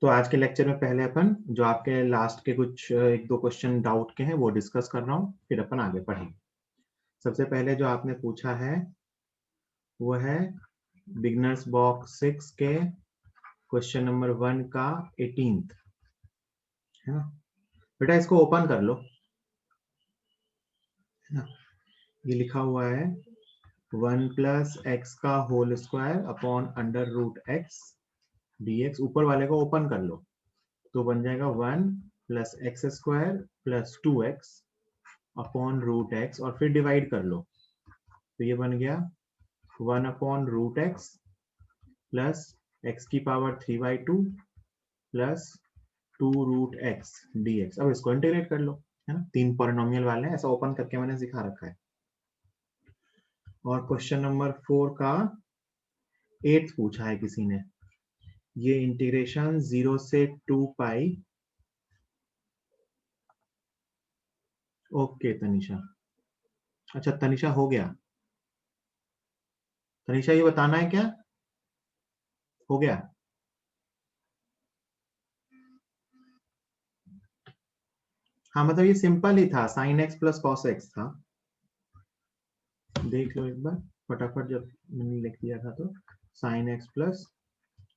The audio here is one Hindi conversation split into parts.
तो आज के लेक्चर में पहले अपन जो आपके लास्ट के कुछ एक दो क्वेश्चन डाउट के हैं वो डिस्कस कर रहा हूँ, फिर अपन आगे बढ़ेंगे। सबसे पहले जो आपने पूछा है वो है बिगनर्स बॉक्स 6 के क्वेश्चन नंबर 1 का 18th है ना। बेटा इसको ओपन कर लो, है ना। ये लिखा हुआ है 1 प्लस एक्स का whole square upon under root x dx। ऊपर वाले को ओपन कर लो तो बन जाएगा 1 plus x square plus 2x upon root x और फिर डिवाइड कर लो तो ये बन गया 1 upon root x plus x की power 3/2 plus 2 root x dx। अब इसको इंटीग्रेट कर लो, है ना। 3 पॉलिनोमियल वाले हैं, ऐसा ओपन करके मैंने सिखा रखा है। और क्वेश्चन नंबर 4 का 8th पूछा है किसी ने। ये इंटीग्रेशन 0 से 2 पाई। ओके तनिषा, अच्छा तनिषा हो गया। तनिषा ये बताना है क्या हो गया। हाँ मतलब ये सिंपल ही था, sine x plus cos x था। देख लो एक बार फटाफट, जब मैंने लिख दिया था तो sine x plus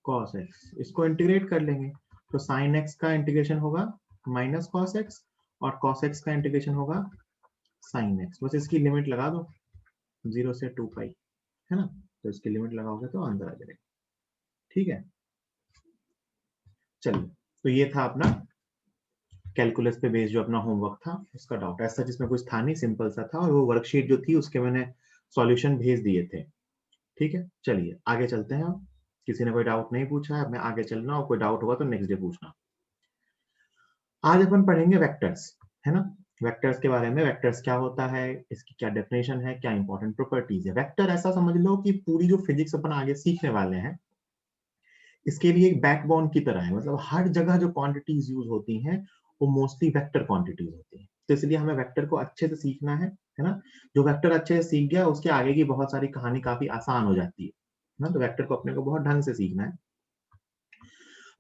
cos x, इसको इंटीग्रेट कर लेंगे तो साइन एक्स का इंटीग्रेशन होगा माइनस कॉस एक्स और कॉस एक्स का इंटीग्रेशन होगा साइन एक्स। बस इसकी लिमिट लगा दो 0 से 2 पाई, है ना। तो इसकी लिमिट लगाओगे तो अंदर आ जाएगा। ठीक है, चलिए। तो ये था अपना कैलकुलस पे बेस्ड जो अपना होमवर्क था उसका डाउट। ऐसा जिसमें कुछ था नहीं, सिंपल सा था, और वो वर्कशीट जो थी उसके मैंने सॉल्यूशन भेज दिए थे। ठीक है, चलिए आगे चलते हैं। अब किसी ने कोई डाउट नहीं पूछा है, मैं आगे चलना, और कोई डाउट होगा तो नेक्स्ट डे पूछना। आज अपन पढ़ेंगे वेक्टर्स, है ना। वेक्टर्स के बारे में, वेक्टर्स क्या होता है, इसकी क्या डेफिनेशन है, क्या इंपॉर्टेंट प्रॉपर्टीज है। वेक्टर ऐसा समझ लो कि पूरी जो फिजिक्स अपन आगे सीखने वाले हैं इसके लिए एक बैकबोन की तरह है। मतलब हर जगह जो क्वांटिटीज यूज होती हैं वो मोस्टली वेक्टर क्वांटिटीज होती हैं। तो इसलिए हमें वेक्टर को अच्छे से सीखना है ना। जो वेक्टर अच्छे से सीख गया उसके आगे की बहुत सारी कहानी काफी आसान हो जाती है ना। तो वेक्टर को अपने को बहुत ढंग से सीखना है।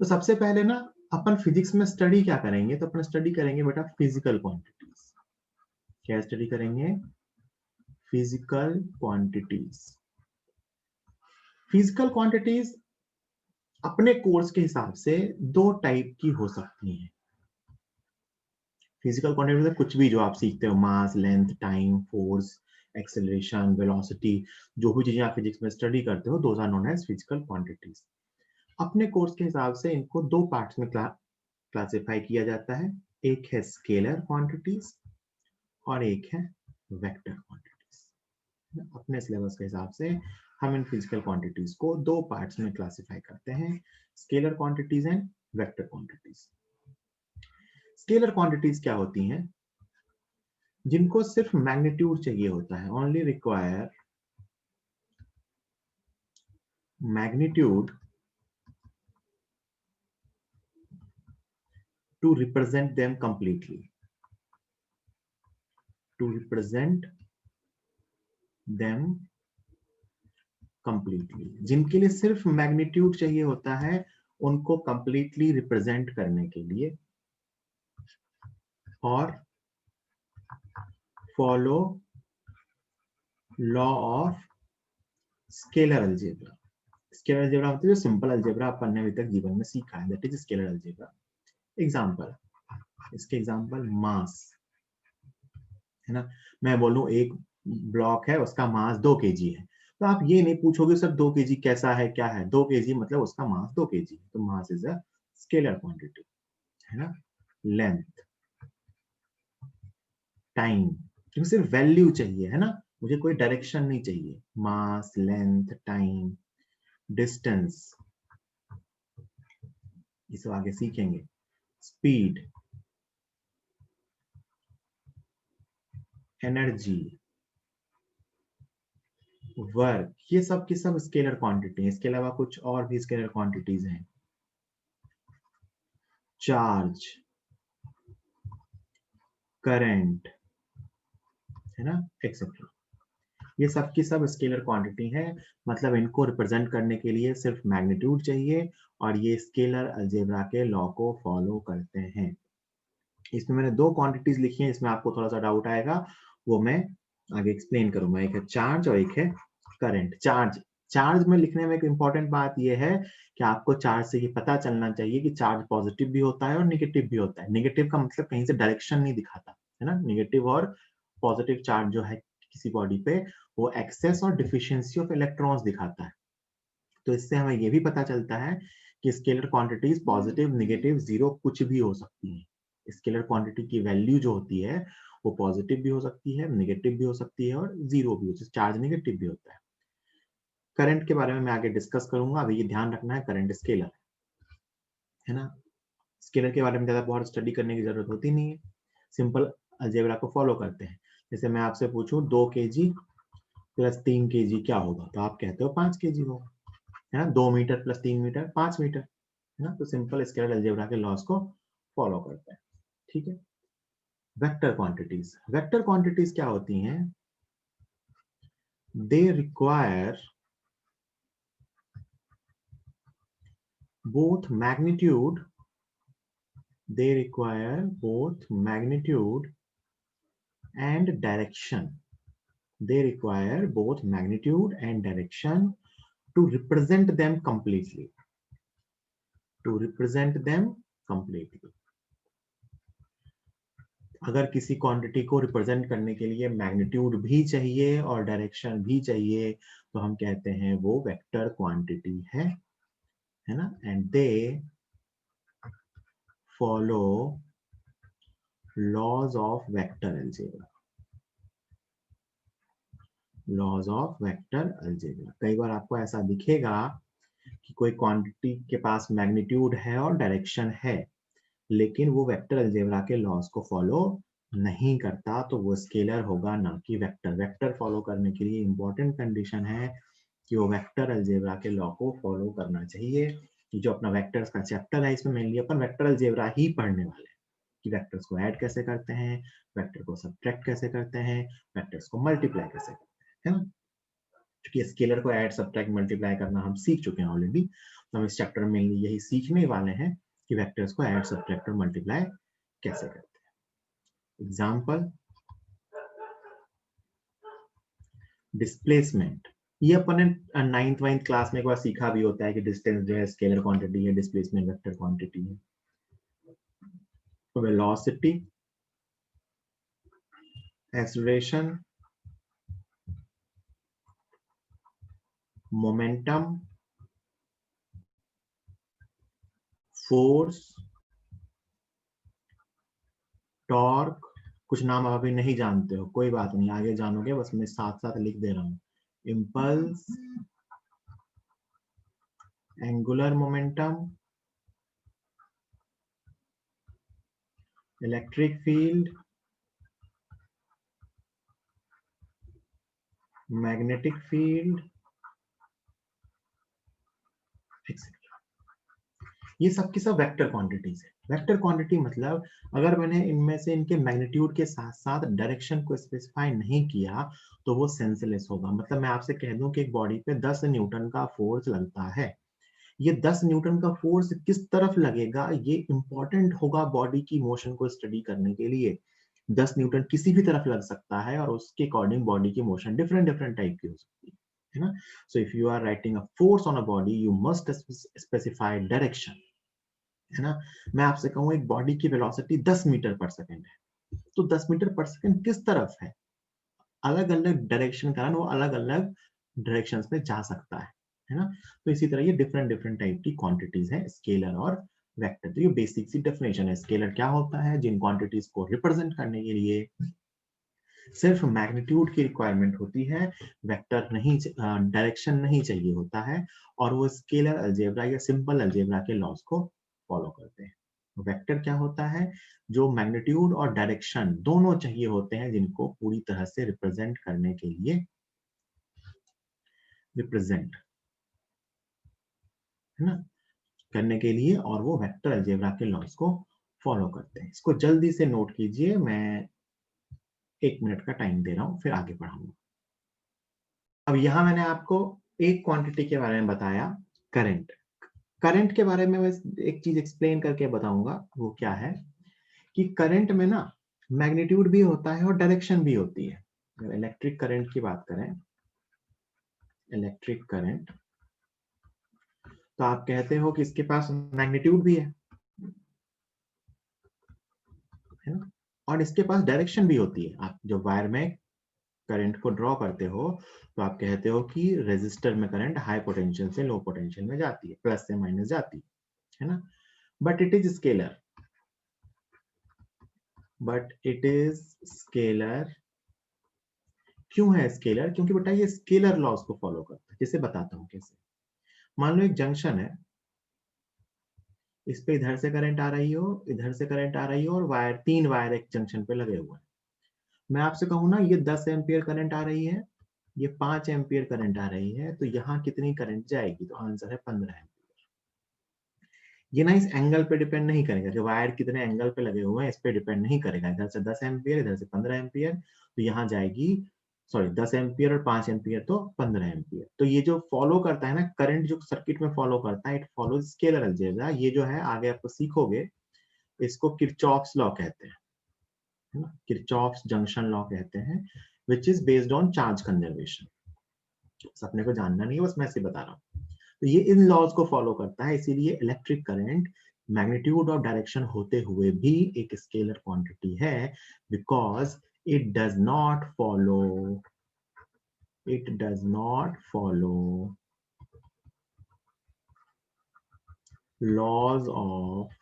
तो सबसे पहले ना अपन फिजिक्स में स्टडी क्या करेंगे, तो अपन स्टडी करेंगे बेटा फिजिकल क्वांटिटीज। क्या स्टडी करेंगे, फिजिकल क्वांटिटीज। फिजिकल क्वांटिटीज अपने कोर्स के हिसाब से दो टाइप की हो सकती हैं। फिजिकल क्वांटिटी में कुछ भी जो आप सीखते हो, mass, length, time, force, acceleration, velocity, जो भी चीजें आप फिजिक्स में स्टडी करते हो those are known as physical quantities. अपने कोर्स के हिसाब से इनको दो पार्ट्स में क्लासिफाई किया जाता है। एक है स्केलर क्वांटिटीज और एक है वेक्टर क्वांटिटीज। अपने सिलेबस के हिसाब से हम इन फिजिकल क्वांटिटीज को दो पार्ट्स में क्लासिफाई करते हैं, scalar quantities and vector quantities. Scalar quantities क्या होती हैं, जिनको सिर्फ मैग्नीट्यूड चाहिए होता है, only require magnitude to represent them completely, to represent them completely. जिनके लिए सिर्फ मैग्नीट्यूड चाहिए होता है उनको कंप्लीटली रिप्रेजेंट करने के लिए, और follow law of scalar algebra. Scalar algebra मतलब जो सिंपल अलजेब्रा अपन ने अभी तक जीवन में सीखा है, that is scalar algebra. Example, इसके एग्जांपल मास, है ना। मैं बोलूं एक ब्लॉक है उसका मास 2 kg है, तो आप ये नहीं पूछोगे सर 2 kg कैसा है, क्या है 2 kg मतलब उसका मास 2 kg है। तो mass is a scalar quantity, है ना। लेंथ, टाइम, क्योंकि सिर्फ वैल्यू चाहिए, है ना, मुझे कोई डायरेक्शन नहीं चाहिए। मास, लेंथ, टाइम, डिस्टेंस, ये सब आगे सीखेंगे। स्पीड, एनर्जी, वर्क, ये सब की सब स्केलर क्वांटिटी है। इसके अलावा कुछ और भी स्केलर क्वांटिटीज हैं, चार्ज, करंट, है ना, एक्सेट्रा। ये सब की सब स्केलर क्वांटिटी है, मतलब इनको रिप्रेजेंट करने के लिए सिर्फ मैग्नीट्यूड चाहिए और ये स्केलर अलजेब्रा के लॉ को फॉलो करते हैं। इसमें मैंने दो क्वांटिटीज लिखी हैं, इसमें आपको थोड़ा सा डाउट आएगा, वो मैं आगे एक्सप्लेन करूंगा। एक है चार्ज और एक है करंट। चार्ज में लिखने में एक इंपॉर्टेंट बात यह है कि आपको चार्ज से ये पता चलना चाहिए कि चार्ज पॉजिटिव भी होता है और निगेटिव भी होता है। निगेटिव का मतलब कहीं से डायरेक्शन नहीं दिखाता है ना। निगेटिव और पॉजिटिव चार्ज जो है किसी बॉडी पे, वो एक्सेस और डिफिशियंसी ऑफ इलेक्ट्रॉन्स दिखाता है। तो इससे हमें ये भी पता चलता है कि scalar quantities positive, negative, zero कुछ भी हो सकती है। स्केलर क्वांटिटी की वैल्यू जो होती है वो पॉजिटिव भी हो सकती है, नेगेटिव भी हो सकती है और जीरो भी हो सकती है, चार्ज नेगेटिव भी होता है। करंट के बारे में मैं आगे डिस्कस करूंगा, अभी ये ध्यान रखना है करंट स्केलर है ना। स्केलर के बारे में ज्यादा बहुत स्टडी करने की जरूरत होती नहीं है, सिंपल अलजेब्रा को फॉलो करते हैं। जैसे मैं आपसे पूछूं 2 kg प्लस 3 kg क्या होगा, तो आप कहते हो 5 kg होगा, है ना। 2 मीटर प्लस 3 मीटर 5 मीटर, है ना। तो सिंपल स्केलर अलजेब्रा के लॉस को फॉलो करते हैं, ठीक है। वेक्टर क्वांटिटीज क्या होती हैं? They require both magnitude and direction. They require both magnitude and direction to represent them completely. अगर किसी क्वांटिटी को रिप्रेजेंट करने के लिए मैग्नीट्यूड भी चाहिए और डायरेक्शन भी चाहिए तो हम कहते हैं वो वेक्टर क्वांटिटी है ना। And they follow laws of vector algebra. कई बार आपको ऐसा दिखेगा कि कोई क्वांटिटी के पास मैग्नीट्यूड है और डायरेक्शन है, लेकिन वो वेक्टर अलजेब्रा के लॉज को फॉलो नहीं करता, तो वो स्केलर होगा ना कि वेक्टर। वेक्टर फॉलो करने के लिए इंपॉर्टेंट कंडीशन है कि वो वेक्टर अलजेब्रा के लॉ को फॉलो करना चाहिए। जो अपना वेक्टर्स का चैप्टर है, इसमें मेनली अपन वेक्टर अलजेब्रा ही पढ़ने वाले हैं कि वेक्टर्स को ऐड कैसे करते हैं, वेक्टर को सब्ट्रैक्ट कैसे करते हैं, वेक्टर्स को मल्टीप्लाई कैसे करते हैं, है ना। क्योंकि स्केलर को ऐड सब्ट्रैक्ट मल्टीप्लाई करना हम सीख चुके हैं ऑलरेडी, तो हम इस चैप्टर में यही सीखने वाले हैं कि वेक्टर्स को ऐड सब्ट्रैक्ट और मल्टीप्लाई कैसे करते हैं। Example, displacement. ये अपन ने 9th क्लास में एक बार सीखा भी होता है कि डिस्टेंस जो है स्केलर क्वांटिटी है, डिस्प्लेसमेंट वेक्टर क्वांटिटी है। तो velocity, acceleration, momentum, force, torque, कुछ नाम आप अभी नहीं जानते हो, कोई बात नहीं, आगे जानोगे, बस मैं साथ साथ लिख दे रहा हूं। Impulse, angular momentum, electric field, magnetic field, ये सब की सब वेक्टर क्वांटिटीज है। वेक्टर क्वांटिटी मतलब अगर मैंने इनमें से इनके मैग्नीट्यूड के साथ साथ डायरेक्शन को स्पेसिफाई नहीं किया तो वो सेंसलेस होगा। मतलब मैं आपसे कह दूं कि एक बॉडी पे 10 न्यूटन का फोर्स लगता है, ये 10 न्यूटन का फोर्स किस तरफ लगेगा ये इंपॉर्टेंट होगा बॉडी की मोशन को स्टडी करने के लिए। 10 न्यूटन किसी भी तरफ लग सकता है और उसके अकॉर्डिंग बॉडी की मोशन डिफरेंट डिफरेंट टाइप की हो सकती है ना। So if you are writing a force on a body you must specify direction, है ना। मैं आपसे कहूं एक बॉडी की वेलोसिटी 10 मीटर पर सेकंड है, तो 10 मीटर पर सेकंड किस तरफ है, अलग अलग डायरेक्शन कारण वो अलग अलग डायरेक्शंस में जा सकता है ना। तो इसी तरह ये डिफरेंट डिफरेंट टाइप की क्वांटिटीज है स्केलर और वेक्टर। तो ये बेसिक सी डेफिनेशन है। स्केलर क्या होता है? जिन क्वांटिटीज को रिप्रेजेंट करने के लिए सिर्फ मैग्नीट्यूड की रिक्वायरमेंट होती है, वेक्टर नहीं, डायरेक्शन नहीं चाहिए होता है, और वो स्केलर अलजेब्रा या सिंपल अलजेब्रा के लॉज को फॉलो करते हैं। वेक्टर क्या होता है? जो मैग्नीट्यूड और डायरेक्शन दोनों चाहिए होते हैं, जिनको पूरी तरह से रिप्रेजेंट करने के लिए है ना, करने के लिए, और वो वेक्टर अलजेब्रा के लॉज को फॉलो करते हैं। इसको जल्दी से नोट कीजिए, मैं 1 मिनट का टाइम दे रहा हूं, फिर आगे बढ़ाऊंगा। अब यहां मैंने आपको एक क्वांटिटी के बारे में बताया, करंट। करंट के बारे में मैं एक चीज एक्सप्लेन करके बताऊंगा, वो क्या है कि करंट में ना मैग्नीट्यूड भी होता है और डायरेक्शन भी होती है। अगर इलेक्ट्रिक करंट की बात करें, इलेक्ट्रिक करंट, तो आप कहते हो कि इसके पास मैग्नीट्यूड भी है ना, और इसके पास डायरेक्शन भी होती है। आप जो वायर में करंट को ड्रॉ करते हो तो आप कहते हो कि रेजिस्टर में करंट हाई पोटेंशियल से लो पोटेंशियल में जाती है, प्लस से माइनस जाती है ना, but it is scalar, but it is scalar. क्यों है स्केलर? क्योंकि बेटा ये स्केलर लॉज को फॉलो करता है। जैसे बताता हूं कैसे। मान लो एक जंक्शन है, इस पे इधर से करंट आ रही हो, इधर से करंट आ रही हो, और वायर, तीन वायर एक जंक्शन पे लगे हुए हैं। मैं आपसे कहूँ ना ये 10 एम्पियर करंट आ रही है, ये 5 एम्पियर करंट आ रही है, तो यहाँ कितनी करंट जाएगी? तो आंसर है 15 एम्पियर। ये ना इस एंगल पे डिपेंड नहीं करेगा कि वायर कितने एंगल पे लगे हुए हैं, इस पे डिपेंड नहीं करेगा। इधर से 10 एम्पियर, इधर से 15 एम्पियर, तो यहाँ जाएगी, सॉरी 10 एम्पियर और 5 एम्पियर तो 15 एम्पियर। तो ये जो फॉलो करता है ना करंट, जो सर्किट में फॉलो करता है, इट फॉलो स्केलर अलजेब्रा। ये जो है आगे आपको सीखोगे, इसको किरचॉफ्स लॉ कहते हैं, है ना, किरचॉफ्स जंक्शन लॉ कहते हैं, which is based on charge conservation. अपने को जानना नहीं है, बस मैं ऐसे बता रहा हूँ। तो ये इन लॉज को फॉलो करता है, इसीलिए इलेक्ट्रिक करंट मैग्नीट्यूड और डायरेक्शन होते हुए भी एक स्केलर क्वांटिटी है, because it does not follow, it does not follow laws of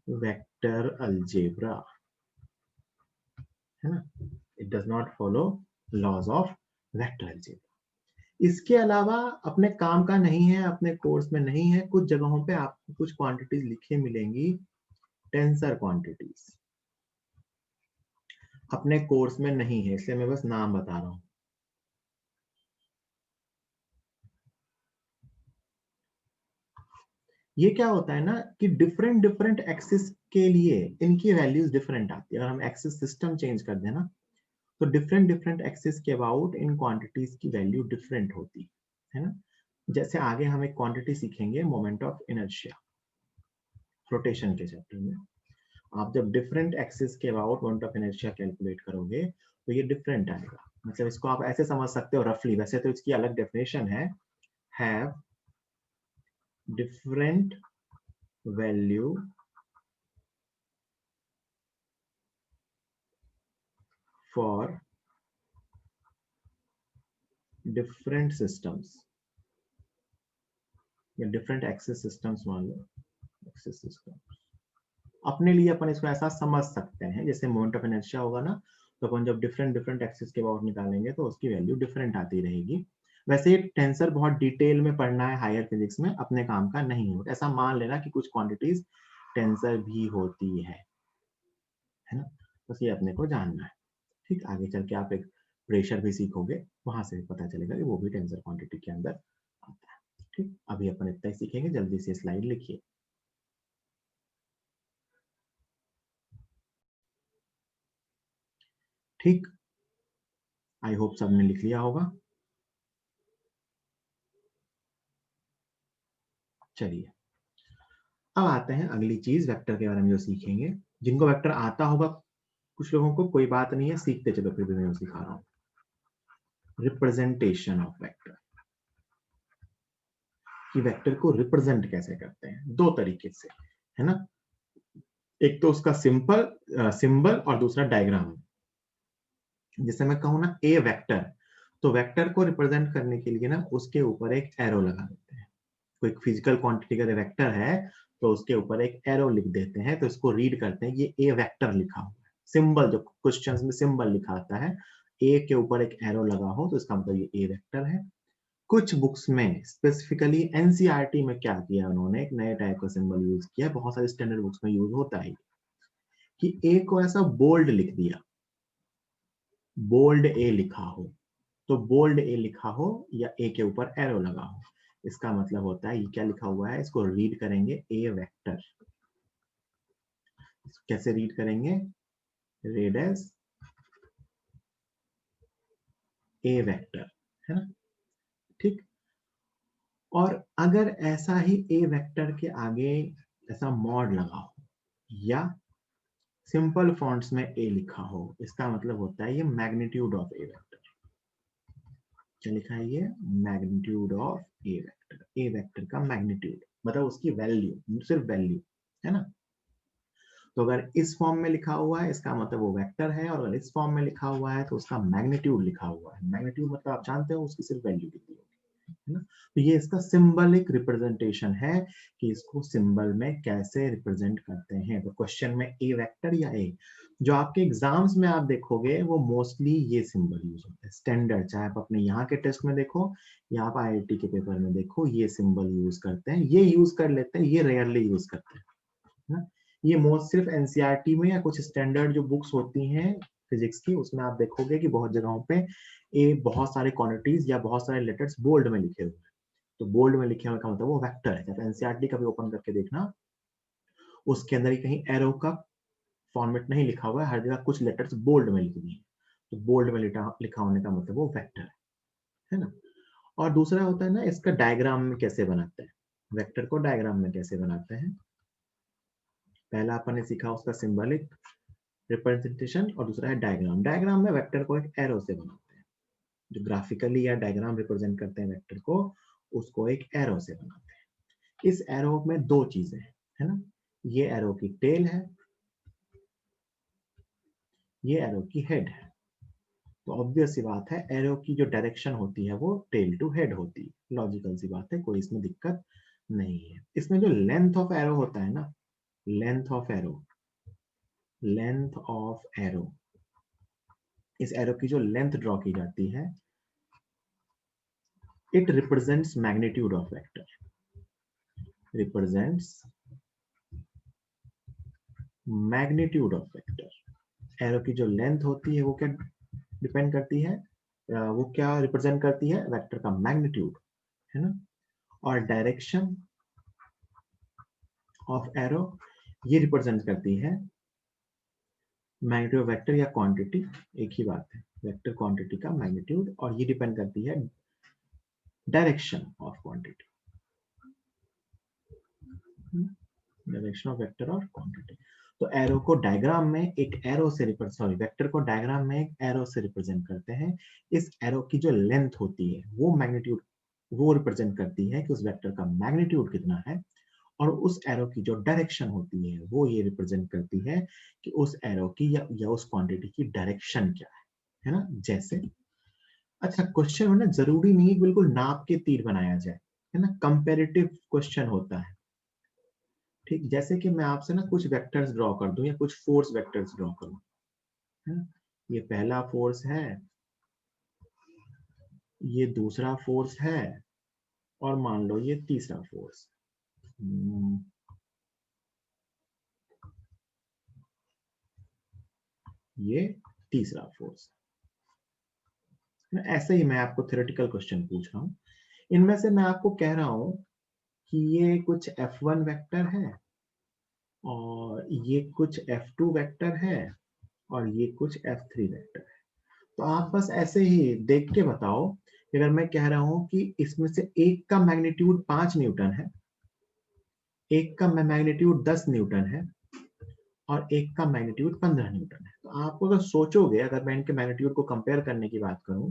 vector algebra, है ना, it does not follow laws of vector algebra. इसके अलावा अपने काम का नहीं है, अपने कोर्स में नहीं है, कुछ जगहों पे आपको कुछ क्वांटिटीज लिखी मिलेंगी, टेंसर क्वांटिटीज। अपने कोर्स में नहीं है, इसलिए मैं बस नाम बता रहा हूं। ये क्या होता है ना कि डिफरेंट डिफरेंट एक्सिस के लिए इनकी वैल्यूज डिफरेंट आती है। अगर हम एक्सिस सिस्टम चेंज कर दें ना, तो डिफरेंट डिफरेंट एक्सिस के अबाउट इन क्वांटिटीज की वैल्यू डिफरेंट होती है ना। जैसे आगे हम एक क्वांटिटी सीखेंगे, मोमेंट ऑफ इनर्शिया, रोटेशन के चैप्टर में। आप जब डिफरेंट एक्सिस के about moment of inertia calculate करोगे तो ये डिफरेंट आएगा। मतलब इसको आप ऐसे समझ सकते हो रफली, वैसे तो इसकी अलग डेफिनेशन है, have different value for different systems, या डिफरेंट एक्सिस सिस्टम्स मान लो, एक्सिस सिस्टम। अपने लिए अपन इसको ऐसा समझ सकते हैं, जैसे मोमेंट ऑफ इनर्शिया होगा ना, तो अपन जब डिफरेंट डिफरेंट एक्सिस के अबाउट निकालेंगे तो उसकी वैल्यू डिफरेंट आती रहेगी। वैसे ये टेंसर बहुत डिटेल में पढ़ना है हायर फिजिक्स में, अपने काम का नहीं होता। ऐसा मान लेना कि कुछ क्वांटिटीज टेंसर भी होती है ना, बस ये अपने को जानना है। ठीक, आगे चल के आप एक प्रेशर भी सीखोगे, वहां से पता चलेगा कि वो भी टेंसर क्वांटिटी के अंदर आता है। ठीक, अभी अपन इतना ही सीखेंगे, जल्दी से स्लाइड लिखिए। ठीक, आई होप सबने लिख लिया होगा। चलिए, अब आते हैं अगली चीज, वेक्टर के बारे में जो सीखेंगे। जिनको वेक्टर आता होगा, कुछ लोगों को, कोई बात नहीं है, सीखते चलो, फिर भी मैं सिखा रहा हूँ। रिप्रेजेंटेशन ऑफ वेक्टर, कि वेक्टर को रिप्रेजेंट कैसे करते हैं, दो तरीके से, है ना। एक तो उसका सिंपल सिंबल और दूसरा डायग्राम। जैसे मैं कहूँ ना ए वेक्टर, तो वेक्टर को रिप्रेजेंट करने के लिए ना उसके ऊपर एक एरो लगा देते हैं। कोई फिजिकल क्वांटिटी का वेक्टर है तो उसके ऊपर एक एरो लिख देते हैं, तो इसको रीड करते हैं, ये ए वेक्टर लिखा हुआ है। सिंबल, जो क्वेश्चंस में सिंबल लिखा आता है, ए के ऊपर एक एरो लगा हो तो इसका मतलब ये ए वेक्टर है। कुछ बुक्स में, स्पेसिफिकली एनसीईआरटी में क्या किया उन्होंने, एक नए टाइप का सिंबल यूज किया, बहुत सारे स्टैंडर्ड बुक्स में यूज होता है, कि ए को ऐसा बोल्ड लिख दिया, बोल्ड ए लिखा हो, तो बोल्ड ए लिखा हो या ए के ऊपर एरो लगा हो, इसका मतलब होता है ये क्या लिखा हुआ है, इसको रीड करेंगे ए वेक्टर। कैसे रीड करेंगे? रेड एज ए वेक्टर, है ना, ठीक। और अगर ऐसा ही ए वेक्टर के आगे ऐसा मॉड लगा हो या सिंपल फॉन्ट्स में ए लिखा हो, इसका मतलब होता है ये मैग्नीट्यूड ऑफ ए वेक्टर। क्या लिखा है ये? Magnitude of A vector. A vector का मैग्नीट्यूड मतलब उसकी वैल्यू, सिर्फ वैल्यू, है ना। तो अगर इस फॉर्म में लिखा हुआ है इसका मतलब वो वेक्टर है, और अगर इस फॉर्म में लिखा हुआ है तो उसका मैग्नीट्यूड लिखा हुआ है। मैग्नीट्यूड मतलब आप जानते हो उसकी सिर्फ वैल्यू कितनी होगी, है ना। तो ये इसका सिंबलिक रिप्रेजेंटेशन है कि इसको सिंबल में कैसे रिप्रेजेंट करते हैं। तो क्वेश्चन में ए वेक्टर या ए, जो आपके एग्जाम्स में आप देखोगे वो मोस्टली ये सिंबल यूज होता है स्टैंडर्ड, चाहे आप अपने यहाँ के टेस्ट में देखो या आप आईआईटी के पेपर में देखो, ये सिंबल यूज करते हैं, ये यूज कर लेते हैं, ये रेयरली यूज करते हैं, है ना। ये मोस्ट सिर्फ एनसीईआरटी में या कुछ स्टैंडर्ड जो बुक्स होती हैं फिजिक्स की, उसमें आप देखोगे कि बहुत जगहों पे ए बहुत सारे क्वांटिटीज या बहुत सारे लेटर्स बोल्ड में लिखे हुए हैं। तो बोल्ड में लिखे हुए का मतलब वो वेक्टर है। जब एनसीईआरटी का भी ओपन करके देखना, उसके अंदर ही कहीं एरो का फॉर्मेट नहीं लिखा हुआ है, हर जगह कुछ लेटर्स बोल्ड में लिख दिए। तो बोल्ड में लिखा होने का मतलब वो वेक्टर है ना। और दूसरा होता है ना, इसका डायग्राम में कैसे बनाते हैं, वेक्टर को डायग्राम में कैसे बनाते हैं। पहला अपन ने सीखा उसका सिंबलिक रिप्रेजेंटेशन, और दूसरा है डायग्राम। डायग्राम में वेक्टर को एक एरो से बनाते हैं, जो ग्राफिकली या डायग्राम रिप्रेजेंट करते हैं वेक्टर को, उसको एक एरो से बनाते हैं। इस एरो में दो चीजें हैं, है ना। ये एरो की टेल है, ये एरो की हेड है। तो ऑब्वियस सी बात है एरो की जो डायरेक्शन होती है वो टेल टू हेड होती है। लॉजिकल सी बात है, कोई इसमें दिक्कत नहीं है। इसमें जो लेंथ ऑफ एरो होता है ना, length of arrow, length of arrow, इस एरो की जो लेंथ ड्रॉ की जाती है, it represents magnitude of vector, represents magnitude of vector। Arrow की जो लेंथ होती है वो क्या डिपेंड करती है, वो क्या रिप्रेजेंट करती है, वेक्टर का मैग्नीट्यूड, है ना। और डायरेक्शन ऑफ एरो ये रिप्रेजेंट करती है मैग्नीट्यूड ऑफ वेक्टर या क्वांटिटी, एक ही बात है, वेक्टर क्वांटिटी का मैग्नीट्यूड, और ये डिपेंड करती है direction of quantity, direction of vector और क्वांटिटी। तो एरो को डायग्राम में एक एरो से वेक्टर को डायग्राम में एक एरो से रिप्रेजेंट करते हैं। इस एरो की जो लेंथ होती है वो मैग्नीट्यूड, वो रिप्रेजेंट करती है कि उस वेक्टर का मैग्नीट्यूड कितना है, और उस एरो की जो डायरेक्शन होती है वो ये रिप्रेजेंट करती है कि उस एरो की या उस क्वांटिटी की डायरेक्शन क्या है ना। जैसे अच्छा, क्वेश्चन में ना जरूरी नहीं बिल्कुल नाप के तीर बनाया जाए, है ना, कंपेरेटिव क्वेश्चन होता है, ठीक। जैसे कि मैं आपसे ना कुछ वेक्टर्स ड्रॉ कर दूं या कुछ फोर्स वेक्टर्स ड्रॉ करूं, है ना? ये पहला फोर्स है, ये दूसरा फोर्स है, और मान लो ये तीसरा फोर्स। ये तीसरा फोर्स। ऐसे ही मैं आपको थ्योरेटिकल क्वेश्चन पूछ रहा हूं, इनमें से मैं आपको कह रहा हूं कि ये कुछ F1 वेक्टर है, और ये कुछ F2 वेक्टर है, और ये कुछ F3 वेक्टर है। तो आप बस ऐसे ही देख के बताओ कि अगर मैं कह रहा हूं कि इसमें से एक का मैग्नीट्यूड 5 न्यूटन है, एक का मैग्नीट्यूड 10 न्यूटन है, और एक का मैग्नीट्यूड 15 न्यूटन है, तो आप अगर सोचोगे, अगर मैं इनके मैग्नीट्यूड को कंपेयर करने की बात करूं,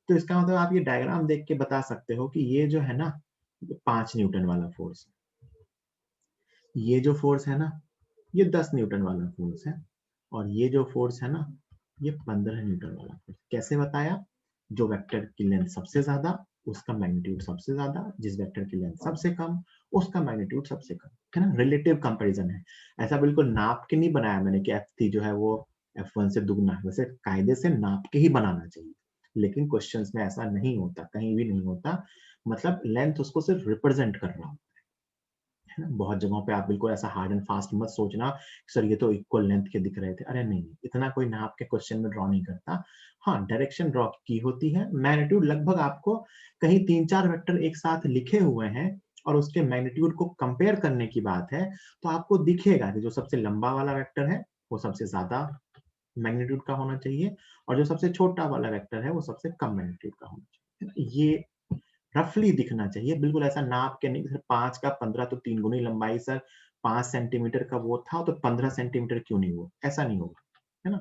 तो इसका मतलब आप ये डायग्राम देख के बता सकते हो कि ये जो है ना 5 न्यूटन वाला फोर्स, ये जो फोर्स है ना ये 10 न्यूटन वाला फोर्स है, और ये जो फोर्स है ना ये 15 न्यूटन वाला फोर्स। कैसे बताया? जो वेक्टर की लेंथ सबसे ज्यादा उसका मैग्नीट्यूड सबसे ज्यादा, जिस वेक्टर की लेंथ सबसे कम उसका मैग्नीट्यूड सबसे कम, है ना। रिलेटिव कंपैरिजन है, ऐसा बिल्कुल नाप के नहीं बनाया मैंने कि F3 जो है वो F1 से दुगना है। वैसे कायदे से नाप के ही बनाना चाहिए, लेकिन क्वेश्चंस में ऐसा नहीं होता, कहीं भी नहीं होता। मतलब लेंथ उसको सिर्फ रिप्रेजेंट कर रहा होता है ना। बहुत जगहों पे आप बिल्कुल ऐसा हार्ड एंड फास्ट मत सोचना सर ये तो इक्वल लेंथ के दिख रहे थे, अरे नहीं, इतना कोई नाप के क्वेश्चन में ड्रॉ नहीं करता। हाँ, डायरेक्शन ड्रॉ की होती है। मैग्नीट्यूड लगभग आपको कहीं 3-4 वेक्टर एक साथ लिखे हुए हैं और उसके मैग्नीट्यूड को कंपेयर करने की बात है, तो आपको दिखेगा कि जो सबसे लंबा वाला वेक्टर है वो सबसे ज्यादा मैग्नीट्यूड का होना चाहिए, और जो सबसे छोटा वाला वेक्टर है वो सबसे कम मैग्नीट्यूड का होना चाहिए। ये रफली दिखना चाहिए, बिल्कुल ऐसा नाप के नहीं, सर 5 का 15 तो 3 गुनी लंबाई, सर 5 सेंटीमीटर का वो था तो 15 सेंटीमीटर क्यों नहीं हुआ, ऐसा नहीं होगा, है ना।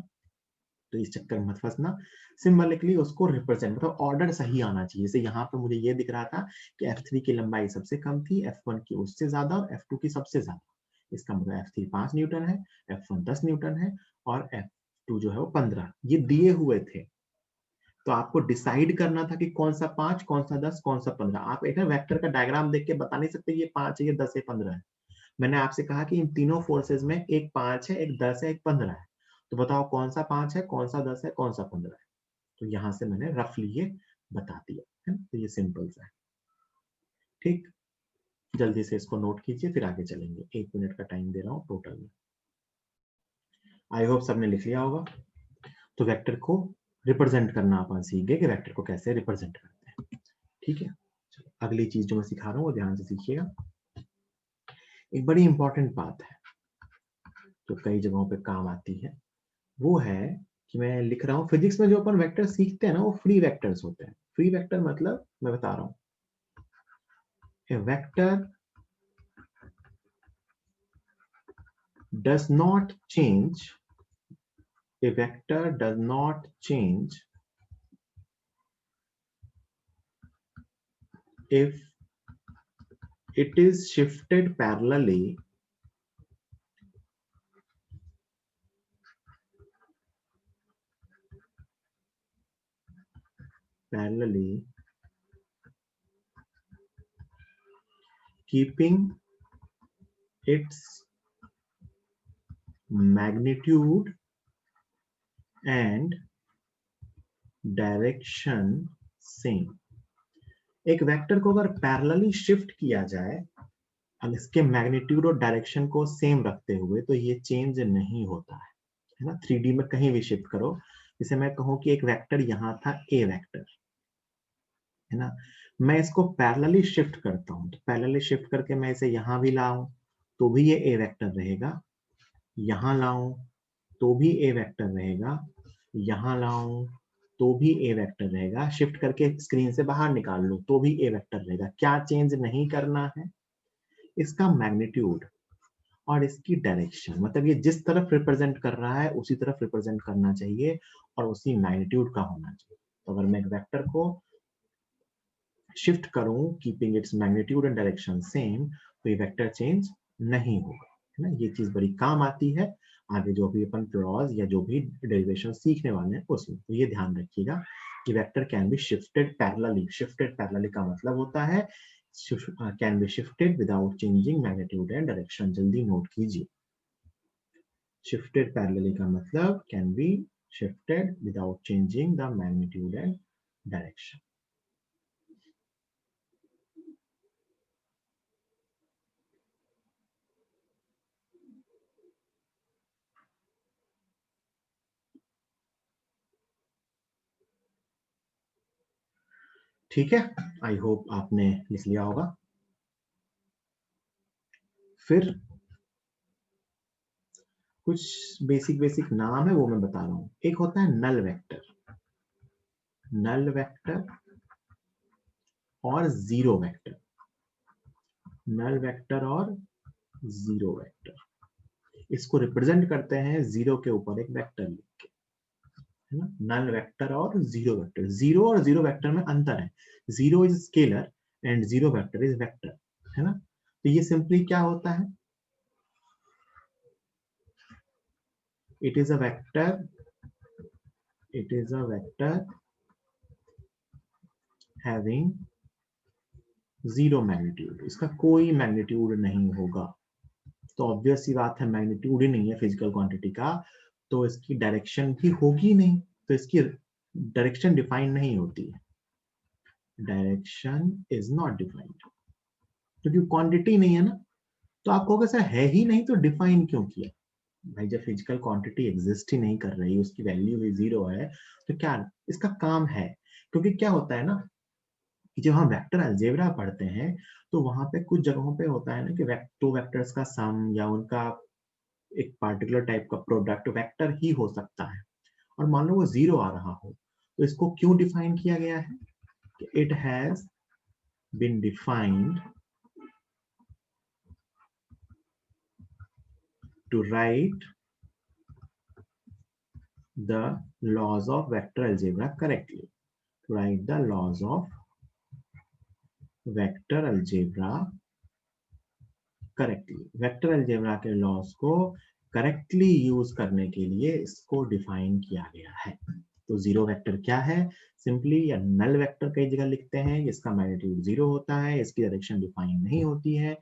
तो इस चक्कर में मत फंसना, सिंबॉलिकली उसको रिप्रेजेंट, मतलब ऑर्डर सही आना चाहिए। जैसे यहाँ पे मुझे ये दिख रहा था कि F3 की लंबाई सबसे कम थी, F1 की उससे ज्यादा और F2 की सबसे ज्यादा। इसका मतलब F3 5 न्यूटन है, F1 10 न्यूटन है और F2 जो है वो 15, ये दिए हुए थे। तो आपको डिसाइड करना था कि कौन सा 5, कौन सा 10, कौन सा 15। आप एक वेक्टर का डायग्राम देख के बता नहीं सकते ये 5 है, ये 10 है, 15 है। मैंने आपसे कहा कि इन तीनों फोर्सेस में एक 5 है, एक 10 है, एक 15 है। तो बताओ कौन सा 5 है, कौन सा 10 है, कौन सा 15 है। तो यहां से मैंने रफली ये बता दिया है ना। तो ये सिंपल सा है, ठीक। जल्दी से इसको नोट कीजिए, फिर आगे चलेंगे। 1 मिनट का टाइम दे रहा हूँ टोटल में। आई होप सबने लिख लिया होगा। तो वेक्टर को रिप्रेजेंट करना अपन सीख गए कि वेक्टर को कैसे रिप्रेजेंट करते हैं, ठीक है। अगली चीज जो मैं सिखा रहा हूँ वो ध्यान से सीखिएगा। एक बड़ी इंपॉर्टेंट बात है जो कई जगहों पे काम आती है, वो है कि मैं लिख रहा हूँ, फिजिक्स में जो अपन वेक्टर सीखते हैं ना वो फ्री वेक्टर्स होते हैं। फ्री वेक्टर मतलब मैं बता रहा हूँ, ए vector does not change, a vector does not change if it is shifted parallelly keeping its magnitude and direction same। एक वेक्टर को अगर पैरेलली शिफ्ट किया जाए, अब इसके मैग्नीट्यूड और डायरेक्शन को सेम रखते हुए, तो ये चेंज नहीं होता है ना। 3D में कहीं भी शिफ्ट करो, जैसे मैं कहूं कि एक वेक्टर यहां था, ए वेक्टर है ना, मैं इसको पैरेलली शिफ्ट करता हूं, तो पैरेलली शिफ्ट करके मैं इसे यहां भी लाऊं तो भी ये ए वेक्टर रहेगा, यहां लाऊं तो भी ए वेक्टर रहेगा, यहां लाऊं तो भी ए वेक्टर रहेगा, शिफ्ट करके स्क्रीन से बाहर निकाल लूं तो भी ए वेक्टर रहेगा। क्या चेंज नहीं करना है? इसका मैग्नीट्यूड और इसकी डायरेक्शन, मतलब ये जिस तरफ रिप्रेजेंट कर रहा है उसी तरफ रिप्रेजेंट करना चाहिए और उसी मैग्नीट्यूड का होना चाहिए। तो अगर मैं एक वेक्टर को शिफ्ट करूं keeping its magnitude and direction same, तो ये वेक्टर चेंज नहीं होगा, है ना। ये चीज बड़ी काम आती है आगे जो भी अपन क्लॉज या जो भी डेरिवेशन सीखने वाले हैं उसमें। तो ये ध्यान रखिएगा कि vector can be shifted parallelly. Shifted parallelly का मतलब होता है can be shifted without changing magnitude and direction. जल्दी नोट कीजिए, शिफ्टेड पैरेलली का मतलब can be shifted without changing the magnitude and direction। ठीक है, आई होप आपने लिख लिया होगा। फिर कुछ बेसिक नाम है वो मैं बता रहा हूं। एक होता है नल वेक्टर, नल वेक्टर और जीरो वेक्टर, नल वेक्टर और जीरो वेक्टर। इसको रिप्रेजेंट करते हैं जीरो के ऊपर एक वेक्टर लिख के, है ना। नल वेक्टर और जीरो वेक्टर, जीरो और जीरो वेक्टर में अंतर है। Zero is scalar and zero vector is vector, है ना। तो ये सिंपली क्या होता है, it is a vector, it is a vector having zero magnitude. इसका कोई मैग्नीट्यूड नहीं होगा, तो ऑब्वियस सी बात है मैग्नीट्यूड ही नहीं है फिजिकल क्वांटिटी का, तो इसकी डायरेक्शन भी होगी नहीं, तो इसकी डायरेक्शन डिफाइन नहीं होती है। डायरेक्शन इज नॉट डिफाइंड क्योंकि क्वांटिटी नहीं है ना। तो आप कहोगे सर है ही नहीं तो डिफाइन क्यों किया? भाई जब फिजिकल क्वांटिटी एग्जिस्ट ही नहीं कर रही, उसकी वैल्यू भी जीरो है, तो क्या इसका काम है? क्योंकि क्या होता है ना कि जब हम वेक्टर अलजेब्रा पढ़ते हैं तो वहां पे कुछ जगहों पे होता है ना कि दो वेक्टर्स का सम या उनका एक पार्टिकुलर टाइप का प्रोडक्ट वेक्टर ही हो सकता है, और मान लो वो 0 आ रहा हो, तो इसको क्यों डिफाइन किया गया है? It has been defined to write the laws of vector algebra correctly. To write the laws of vector algebra correctly. Vector algebra के laws को करेक्टली यूज करने के लिए इसको डिफाइन किया गया है। तो जीरो वेक्टर क्या है? सिंपली या नल वेक्टर कई जगह लिखते हैं, इसका मैग्नीट्यूड 0 होता है, इसकी डायरेक्शन डिफाइन नहीं होती है।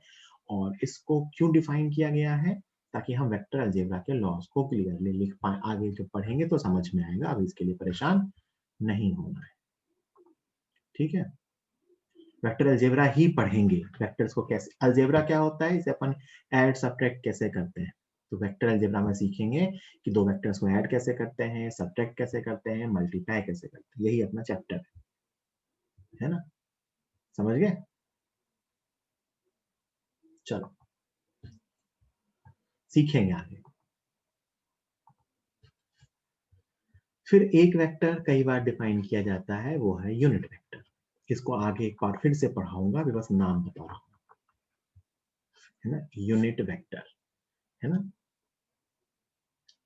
और इसको क्यों डिफाइन किया गया है? ताकि हम वेक्टर अलजेब्रा के लॉस को क्लियरली लिख पाए। आगे जब पढ़ेंगे तो समझ में आएगा, अब इसके लिए परेशान नहीं होना है। ठीक है, वेक्टर अलजेब्रा ही पढ़ेंगे। वेक्टर्स को कैसे, अलजेब्रा क्या होता है, इसे अपन ऐड सब्ट्रैक्ट कैसे करते हैं। तो वेक्टर अलजेब्रा में सीखेंगे कि दो वेक्टर्स को ऐड कैसे करते हैं, सब्ट्रैक्ट कैसे करते हैं, मल्टीप्लाई कैसे करते हैं। यही अपना चैप्टर है ना, समझ गए? चलो सीखेंगे आगे। फिर एक वेक्टर कई बार डिफाइन किया जाता है, वो है यूनिट वेक्टर। इसको आगे एक बार फिर से पढ़ाऊंगा, अभी बस नाम बता रहा हूं, है ना, यूनिट वेक्टर, है ना।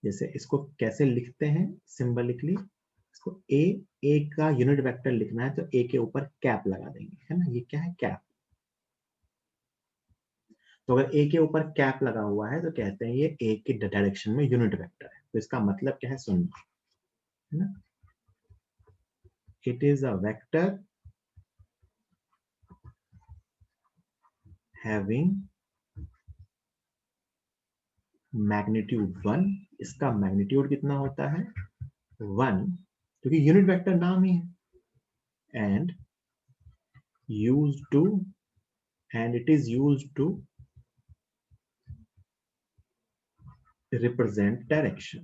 जैसे इसको कैसे लिखते हैं सिंबलिकली, इसको ए का यूनिट वेक्टर लिखना है तो ए के ऊपर कैप लगा देंगे, है ना। ये क्या है? कैप। तो अगर ए के ऊपर कैप लगा हुआ है तो कहते हैं ये ए के डायरेक्शन में यूनिट वेक्टर है। तो इसका मतलब क्या है, सुनना, है ना। It is a vector having magnitude 1। इसका मैग्नीट्यूड कितना होता है? 1, क्योंकि यूनिट वेक्टर नाम ही है। And used to, and it is used to represent direction.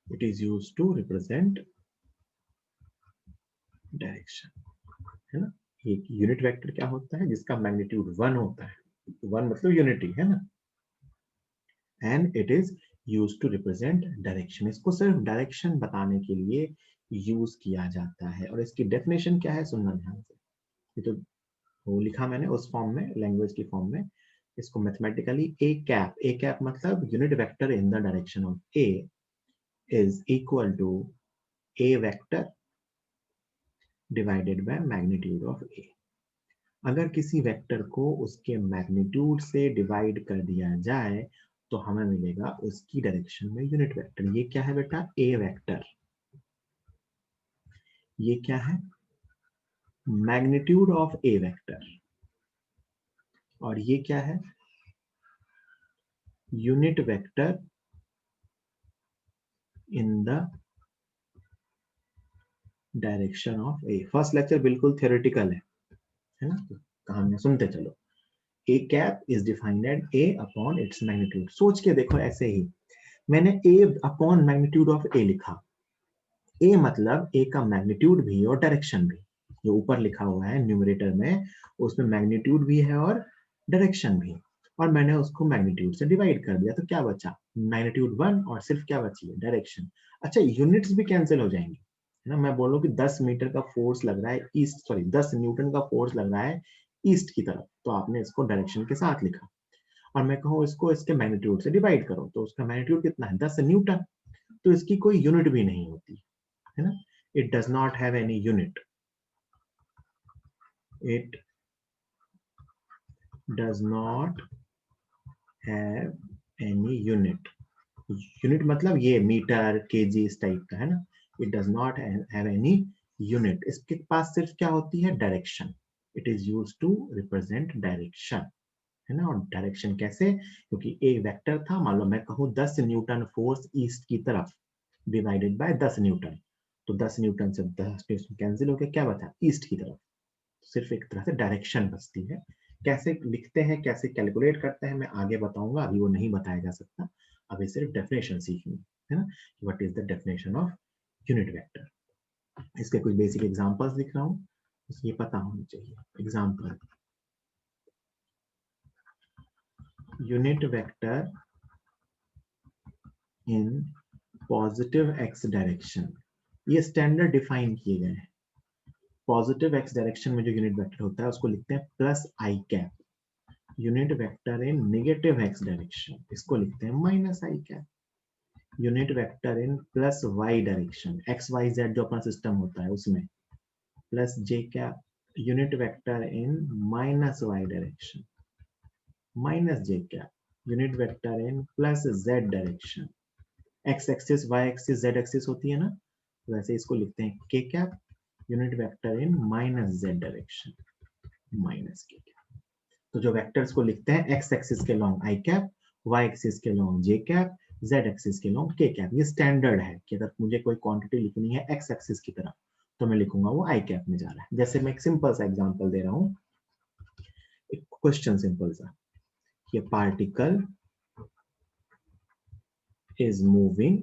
It is used to represent direction, है ना। एक यूनिट वेक्टर क्या होता है? जिसका मैग्नीट्यूड 1 होता है, 1 मतलब यूनिटी, है ना। And it is use to represent direction. इसको सिर्फ डायरेक्शन बताने के लिए यूज किया जाता है। और इसकी डेफिनेशन क्या है, सुनना ध्यान से। ये तो वो लिखा मैंने उस फॉर्म में, लैंग्वेज की फॉर्म में। इसको मैथमेटिकली ए कैप मतलब unit vector in the direction of A is equal to A vector divided by magnitude of A. अगर किसी वेक्टर को उसके मैग्नीट्यूड से डिवाइड कर दिया जाए तो हमें मिलेगा उसकी डायरेक्शन में यूनिट वेक्टर। ये क्या है बेटा? A vector. ये क्या है? Magnitude of A vector. और ये क्या है? Unit vector in the direction of A. First lecture बिल्कुल थ्योरेटिकल है ना। तो कहानियां सुनते चलो। A cap is defined at A upon its magnitude. सोच के देखो, ऐसे ही मैंने A upon magnitude of A लिखा। ए मतलब ए का मैग्नीट्यूड भी और डायरेक्शन भी। जो ऊपर लिखा हुआ है न्यूमरेटर में, उसमें मैग्नीट्यूड भी है और डायरेक्शन भी। और मैंने उसको मैग्नीट्यूड से डिवाइड कर दिया, तो क्या बचा? मैग्नीट्यूड 1 और सिर्फ क्या बची है? डायरेक्शन। अच्छा, यूनिट्स भी कैंसिल हो जाएंगे, है ना। मैं बोलूं कि 10 मीटर का फोर्स लग रहा है ईस्ट, सॉरी 10 न्यूटन का फोर्स लग रहा है ईस्ट की तरफ, तो आपने इसको डायरेक्शन के साथ लिखा। और मैं कहूँ इसको इसके मैग्नीट्यूड से डिवाइड करो, तो उसका मैग्नीट्यूड कितना है? 10 न्यूटन। तो इसकी कोई यूनिट भी नहीं होती, है ना। It does not have any unit. It does not have any unit. Unit मतलब ये मीटर, केजी इस टाइप का, है ना। It does not have any unit. इसके पास सिर्फ क्या होती है? Direction. It is use to represent direction, है ना। और डायरेक्शन कैसे? क्योंकि ए वेक्टर था, मान लो मैं कहूँ 10 न्यूटन फोर्स ईस्ट की तरफ डिवाइडेड बाय 10 न्यूटन, तो 10 न्यूटन से 10 कैंसिल हो गया, क्या बचा? ईस्ट की तरफ। सिर्फ एक तरह से डायरेक्शन बचती है। कैसे लिखते हैं, कैसे कैलकुलेट करते हैं, मैं आगे बताऊंगा, अभी वो नहीं बताया जा सकता। अभी सिर्फ डेफिनेशन सीखनी है ना, what is the definition of unit vector. इसके कुछ बेसिक एग्जांपल्स लिख रहा हूँ, ये पता होनी चाहिए। Example, unit vector in positive x direction, ये स्टैंडर्ड डिफाइन किए गए हैं। पॉजिटिव एक्स डायरेक्शन में जो यूनिट वेक्टर होता है उसको लिखते हैं plus i cap, unit vector in negative x direction इसको लिखते हैं minus i cap, unit vector in plus y direction x y z जो अपना सिस्टम होता है उसमें plus j cap, unit vector in minus y direction minus j cap, unit vector in plus z direction, x axis y axis z axis होती है ना, वैसे इसको लिखते हैं k cap, unit vector in minus Z direction minus K cap. तो जो वेक्टर्स को लिखते हैं एक्स एक्सिस के along I cap, Y axis के along J cap, Z axis के लॉन्ग के कैप, ये स्टैंडर्ड है कि अगर मुझे कोई क्वांटिटी लिखनी है एक्स एक्सिस की तरफ तो मैं लिखूंगा वो आई कैप में जा रहा है। जैसे मैं एक सिंपल सा एग्जांपल दे रहा हूं, एक क्वेश्चन सिंपल सा, ये particle is moving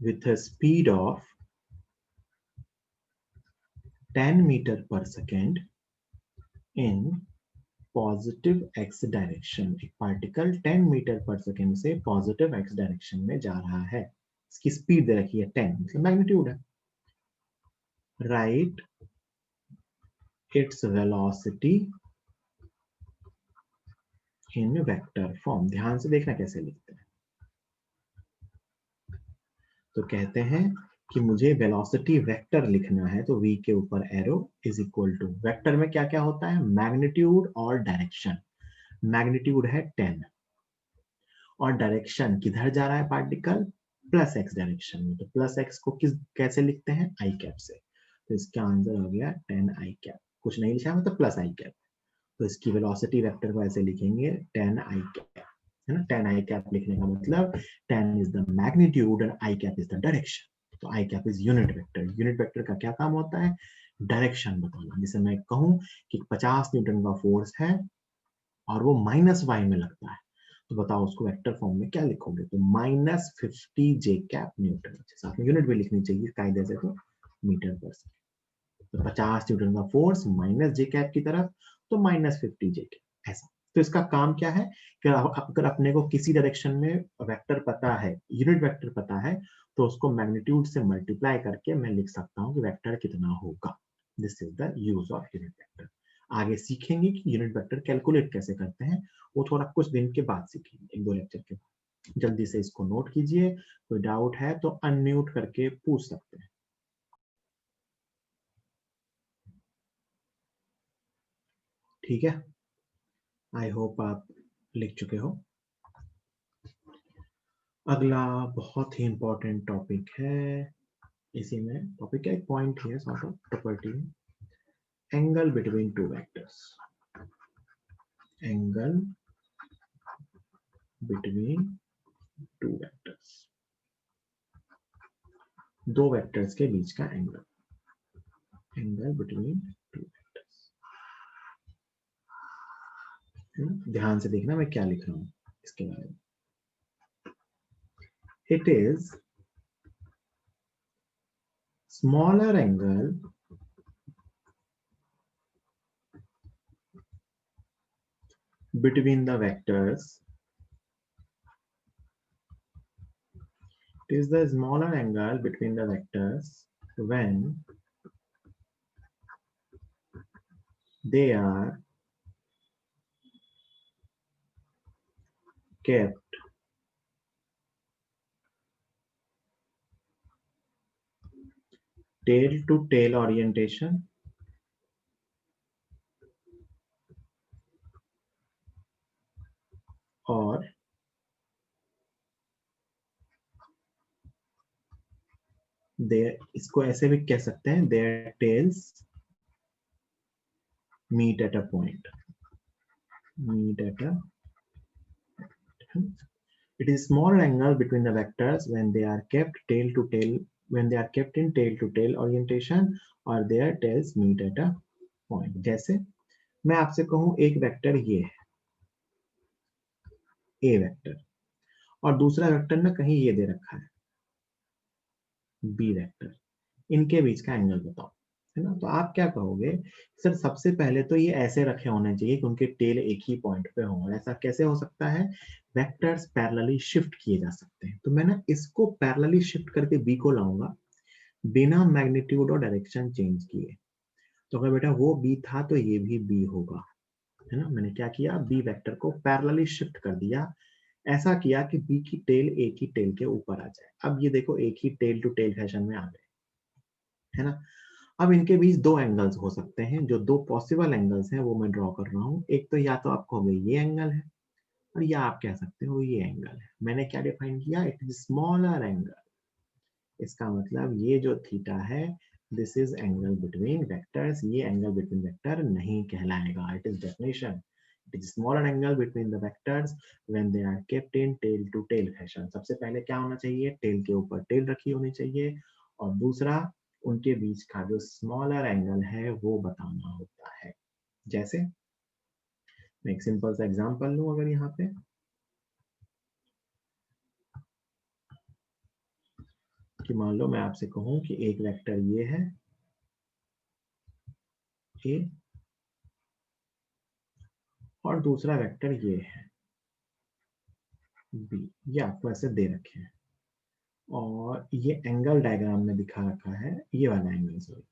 with a speed of 10 meter per second in positive x direction. एक पार्टिकल 10 मीटर पर सेकेंड से पॉजिटिव एक्स डायरेक्शन में जा रहा है, इसकी स्पीड दे रखी है 10, मतलब मैग्नीट्यूड है। राइट इट्स वेलोसिटी इन वेक्टर फॉर्म, ध्यान से देखना कैसे लिखते हैं। तो कहते हैं कि मुझे वेलोसिटी वेक्टर लिखना है, तो v के ऊपर arrow is equal to, vector में क्या क्या होता है, मैग्नीट्यूड और डायरेक्शन। मैग्नीट्यूड है 10 और डायरेक्शन किधर जा रहा है पार्टिकल, प्लस एक्स डायरेक्शन में, तो प्लस एक्स को किस कैसे लिखते हैं, आई कैप से। तो इसका आंसर हो गया 10 आई कैप, कुछ नहीं लिखा है मतलब प्लस आई कैप। तो इसकी वेलोसिटी वेक्टर को ऐसे लिखेंगे 10 आई कैप, है ना। 10 आई कैप लिखने का मतलब 10 is the magnitude and i cap is the direction. तो i cap is unit vector. Unit vector का क्या काम होता है, डायरेक्शन बताना। जैसे मैं कहूं कि 50 न्यूटन का फोर्स है और वो माइनस वाई में लगता है, तो बताओ उसको वेक्टर फॉर्म में क्या लिखोगे, तो माइनस 50 जे कैप न्यूटन, साथ में यूनिट भी लिखनी चाहिए कायदे से, तो मीटर पर सेकेंड। तो 50 न्यूटन का फोर्स माइनस जे कैप की तरफ, तो माइनस 50 जे कैप, ऐसा। तो इसका काम क्या है कि अगर अपने को किसी डायरेक्शन में वेक्टर पता है, यूनिट वेक्टर पता है, तो उसको मैग्नीट्यूड से मल्टीप्लाई करके मैं लिख सकता हूँ कि वेक्टर कितना होगा। This is the use of unit vector. आगे सीखेंगे कि यूनिट वेक्टर कैलकुलेट कैसे करते हैं, वो थोड़ा कुछ दिन के बाद सीखेंगे, एक दो लेक्चर के बाद। जल्दी से इसको नोट कीजिए, कोई डाउट है तो अनम्यूट करके पूछ सकते हैं। ठीक है, आई होप आप लिख चुके हो। अगला बहुत ही इंपॉर्टेंट टॉपिक है, इसी में टॉपिक का एक पॉइंट है sort of property, angle between two vectors. Angle between two vectors, दो वेक्टर्स के बीच का angle, angle between two vectors. ध्यान से देखना मैं क्या लिख रहा हूं इसके बारे में। It is smaller angle between the vectors, it is the smaller angle between the vectors when they are kept tail to tail orientation और इसको ऐसे भी कह सकते हैं, their tails meet at a point, meet at a, it is small angle between the vectors when they are kept tail to tail, when they are kept in tail to tail orientation or their tails meet at a point। जैसे मैं आपसे कहूं एक वेक्टर ये है ए वेक्टर, और दूसरा वेक्टर ना कहीं ये दे रखा है बी वेक्टर, इनके बीच का एंगल बताओ। है ना। तो आप क्या कहोगे, सर सबसे पहले तो ये ऐसे रखे होने चाहिए कि उनके टेल एक ही पॉइंट पे हों। ऐसा कैसे हो सकता है, वेक्टर्स पैरेलली शिफ्ट किए जा सकते हैं। तो मैं ना इसको पैरेलली शिफ्ट करके बी को लाऊंगा बिना मैग्नीट्यूड और डायरेक्शन चेंज किए। तो अगर बेटा वो बी था तो ये भी बी होगा, है ना। मैंने क्या किया, बी वेक्टर को पैरेलली शिफ्ट कर दिया, ऐसा किया कि बी की टेल एक ही टेल के ऊपर आ जाए। अब ये देखो एक he tell to tail fashion में आ गए, है ना। अब इनके बीच दो एंगल्स हो सकते हैं, जो दो पॉसिबल एंगल्स हैं वो मैं ड्रॉ कर रहा हूँ। एक तो या तो आप कहोगे ये एंगल है, और या आप कह सकते हो ये एंगल है। मैंने क्या डिफाइन किया, इट इज स्मॉलर एंगल। इसका मतलब ये जो थीटा है, this is angle between vectors. ये एंगल बिटवीन वेक्टर नहीं कहलाएगा। It is definition, it is smaller angle between the vectors when they are kept in tail to tail fashion. सबसे पहले क्या होना चाहिए, टेल के ऊपर टेल रखी होनी चाहिए, और दूसरा उनके बीच का जो स्मॉलर एंगल है वो बताना होता है। जैसे मैं एक सिंपल सा एग्जांपल लूं, अगर यहाँ पे कि मान लो मैं आपसे कहूं कि एक वेक्टर ये है ए, और दूसरा वेक्टर ये है बी, ये आपको ऐसे दे रखे हैं, और ये एंगल डायग्राम में दिखा रखा है, ये वाला एंगल सॉरी,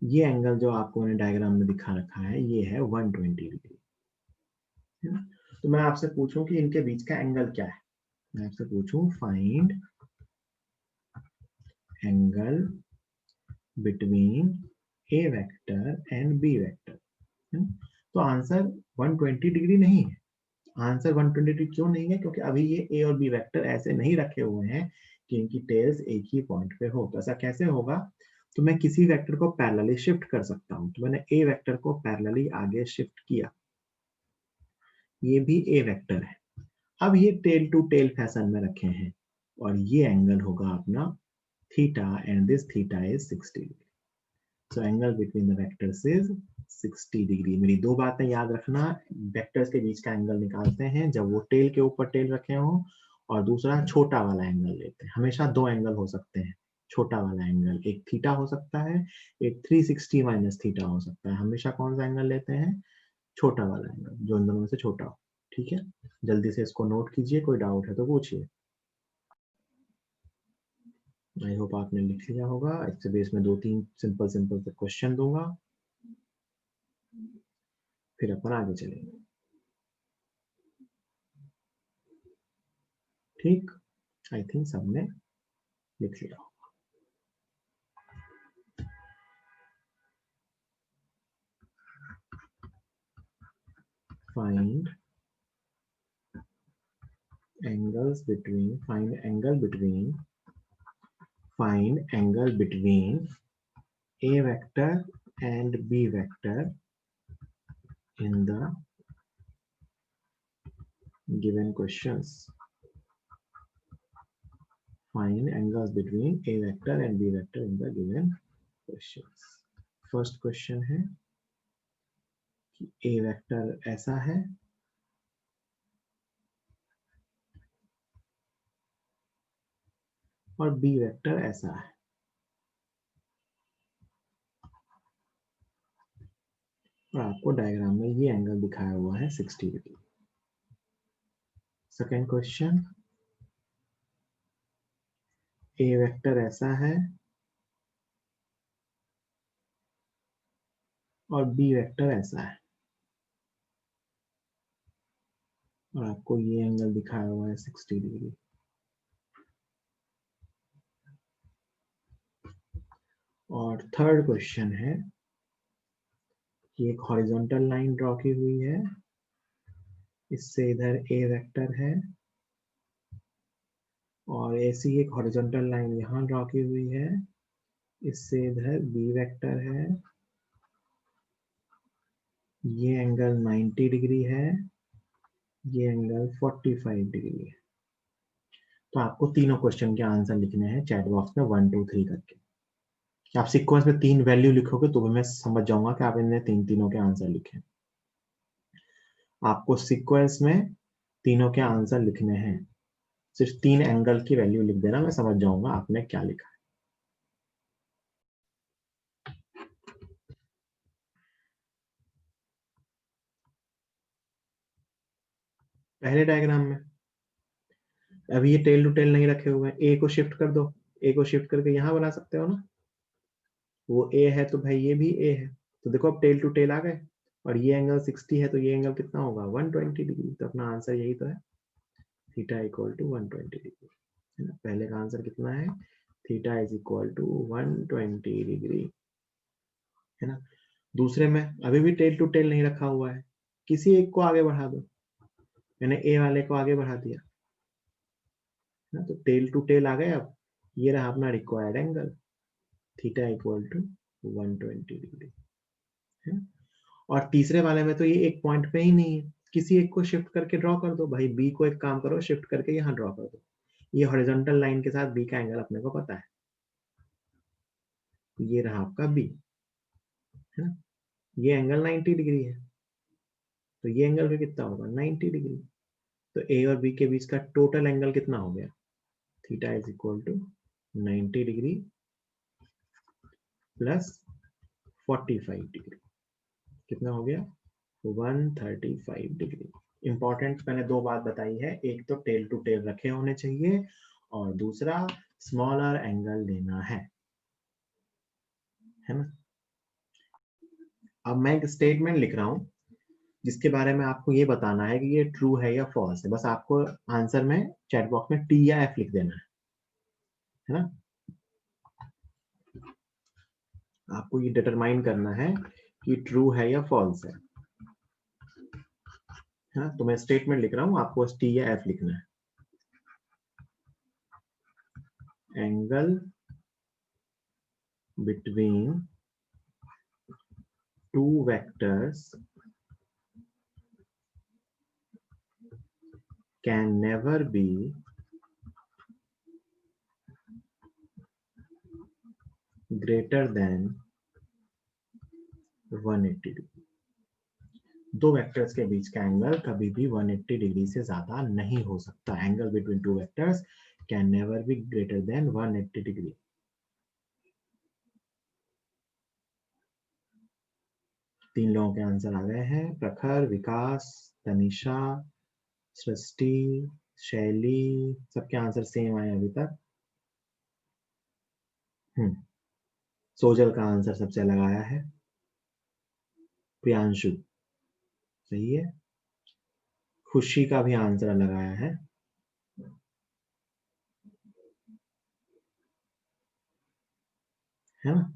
ये एंगल जो आपको मैंने डायग्राम में दिखा रखा है ये है 120 डिग्री, है ना। तो मैं आपसे पूछूं कि इनके बीच का एंगल क्या है, मैं आपसे पूछूं find angle between A vector and B vector, तो आंसर 120 डिग्री नहीं है। आंसर 120 डिग्री क्यों नहीं है, क्योंकि अभी ये ए और बी वेक्टर ऐसे नहीं रखे हुए हैं कि इनकी टेल्स एक ही पॉइंट पे हो। तो ऐसा कैसे होगा, तो मैं किसी वेक्टर को पैरेलली शिफ्ट कर सकता हूं। तो मैंने ए वेक्टर को पैरेलली आगे शिफ्ट किया, ये भी ए वेक्टर है। अब ये टेल टू टेल फैशन में रखे हैं, और ये एंगल होगा अपना theta, and this theta is 60 degree. So angle between the vectors is 60 degree. मेरी दो बातें याद रखना, वेक्टर्स के बीच का एंगल निकालते हैं जब वो टेल के ऊपर टेल रखे हों, और दूसरा छोटा वाला एंगल लेते हैं। हमेशा दो एंगल हो सकते हैं, छोटा वाला एंगल एक थीटा हो सकता है, एक 360 माइनस थीटा हो सकता है। हमेशा कौन सा एंगल लेते हैं, छोटा वाला एंगल, जो इन दोनों में से छोटा हो। ठीक है, जल्दी से इसको नोट कीजिए, कोई डाउट है तो पूछिए। आई होप आपने लिख लिया होगा। इससे बेस में दो तीन सिंपल सिंपल से क्वेश्चन दूंगा, फिर अपन आगे चलेंगे। ठीक, आई थिंक सबने लिख लिया। find angles between find angle between a vector and b vector in the given questions. Find angles between a vector and b vector in the given questions. First question है कि a वेक्टर ऐसा है और b वेक्टर ऐसा है, और आपको डायग्राम में ये एंगल दिखाया हुआ है 60 degree. Second question, a vector ऐसा है और b वेक्टर ऐसा है, और आपको ये एंगल दिखाया हुआ है 60 डिग्री। और थर्ड क्वेश्चन है कि एक हॉरिजॉन्टल लाइन ड्रॉ की हुई है, इससे इधर ए वेक्टर है, और ऐसी एक हॉरिजॉन्टल लाइन यहाँ ड्रॉ की हुई है, इससे इधर बी वेक्टर है। ये एंगल 90 डिग्री है, ये एंगल 45 डिग्री है। तो आपको तीनों क्वेश्चन के आंसर लिखने हैं चैट बॉक्स में 1 2 3 करके। आप सीक्वेंस में 3 वैल्यू लिखोगे तो भी मैं समझ जाऊंगा कि आप इनमें तीनों के आंसर लिखे। आपको सीक्वेंस में तीनों के आंसर लिखने हैं। सिर्फ 3 एंगल की वैल्यू लिख देना, मैं समझ जाऊंगा आपने क्या लिखा है। पहले डायग्राम में अभी ये टेल टू टेल नहीं रखे हुए हैं, ए को शिफ्ट कर दो, ए को शिफ्ट करके यहां बना सकते हो ना, वो ए है तो भाई ये भी ए है, तो देखो अब टेल टू टेल आ गए, और ये एंगल 60 है तो ये एंगल कितना होगा 120 डिग्री, तो अपना आंसर यही तो है, थीटा इक्वल टू 120 डिग्री, है ना। पहले का आंसर कितना है, theta is equal to 120 degree, है ना। दूसरे में अभी भी टेल टू टेल नहीं रखा हुआ है, किसी एक को आगे बढ़ा दो, मैंने ए वाले को आगे बढ़ा दिया ना, तो टेल टू टेल आ गए। अब ये रहा अपना required angle, theta equal to 120 degree, है। और तीसरे वाले में तो ये एक पॉइंट पे ही नहीं है, किसी एक को शिफ्ट करके ड्रॉ कर दो भाई, बी को एक काम करो शिफ्ट करके यहाँ ड्रॉ कर दो, ये हॉरिजॉन्टल लाइन के साथ बी का एंगल अपने को पता है, ये रहा आपका बी, है ना। ये एंगल 90 डिग्री है, तो ये एंगल भी कितना होगा 90 डिग्री, तो ए और बी के बीच का टोटल एंगल कितना हो गया, theta is equal to 90 degree plus 45 degree, कितना हो गया 135 डिग्री। इंपॉर्टेंट मैंने दो बात बताई है, एक तो टेल टू टेल रखे होने चाहिए, और दूसरा स्मॉलर एंगल लेना है ना। अब मैं एक स्टेटमेंट लिख रहा हूं जिसके बारे में आपको ये बताना है कि ये ट्रू है या फॉल्स है, बस आपको आंसर में चैट बॉक्स में टी या एफ लिख देना है ना। आपको ये डिटरमाइन करना है कि ट्रू है या फॉल्स है ना। तो मैं स्टेटमेंट लिख रहा हूं, आपको बस टी या एफ लिखना है। Angle between two vectors can never be greater than 180 degree. दो वेक्टर्स के बीच का एंगल कभी भी 180 डिग्री से ज्यादा नहीं हो सकता, angle between two vectors can never be greater than 180 degree. तीन लोगों के आंसर आ गए हैं, प्रखर, विकास, तनिषा, सृष्टि, शैली, सबके आंसर सेम आए अभी तक। सोजल का आंसर सबसे अलग आया है, प्रियांशु सही है, खुशी का भी आंसर अलग आया है, है ना।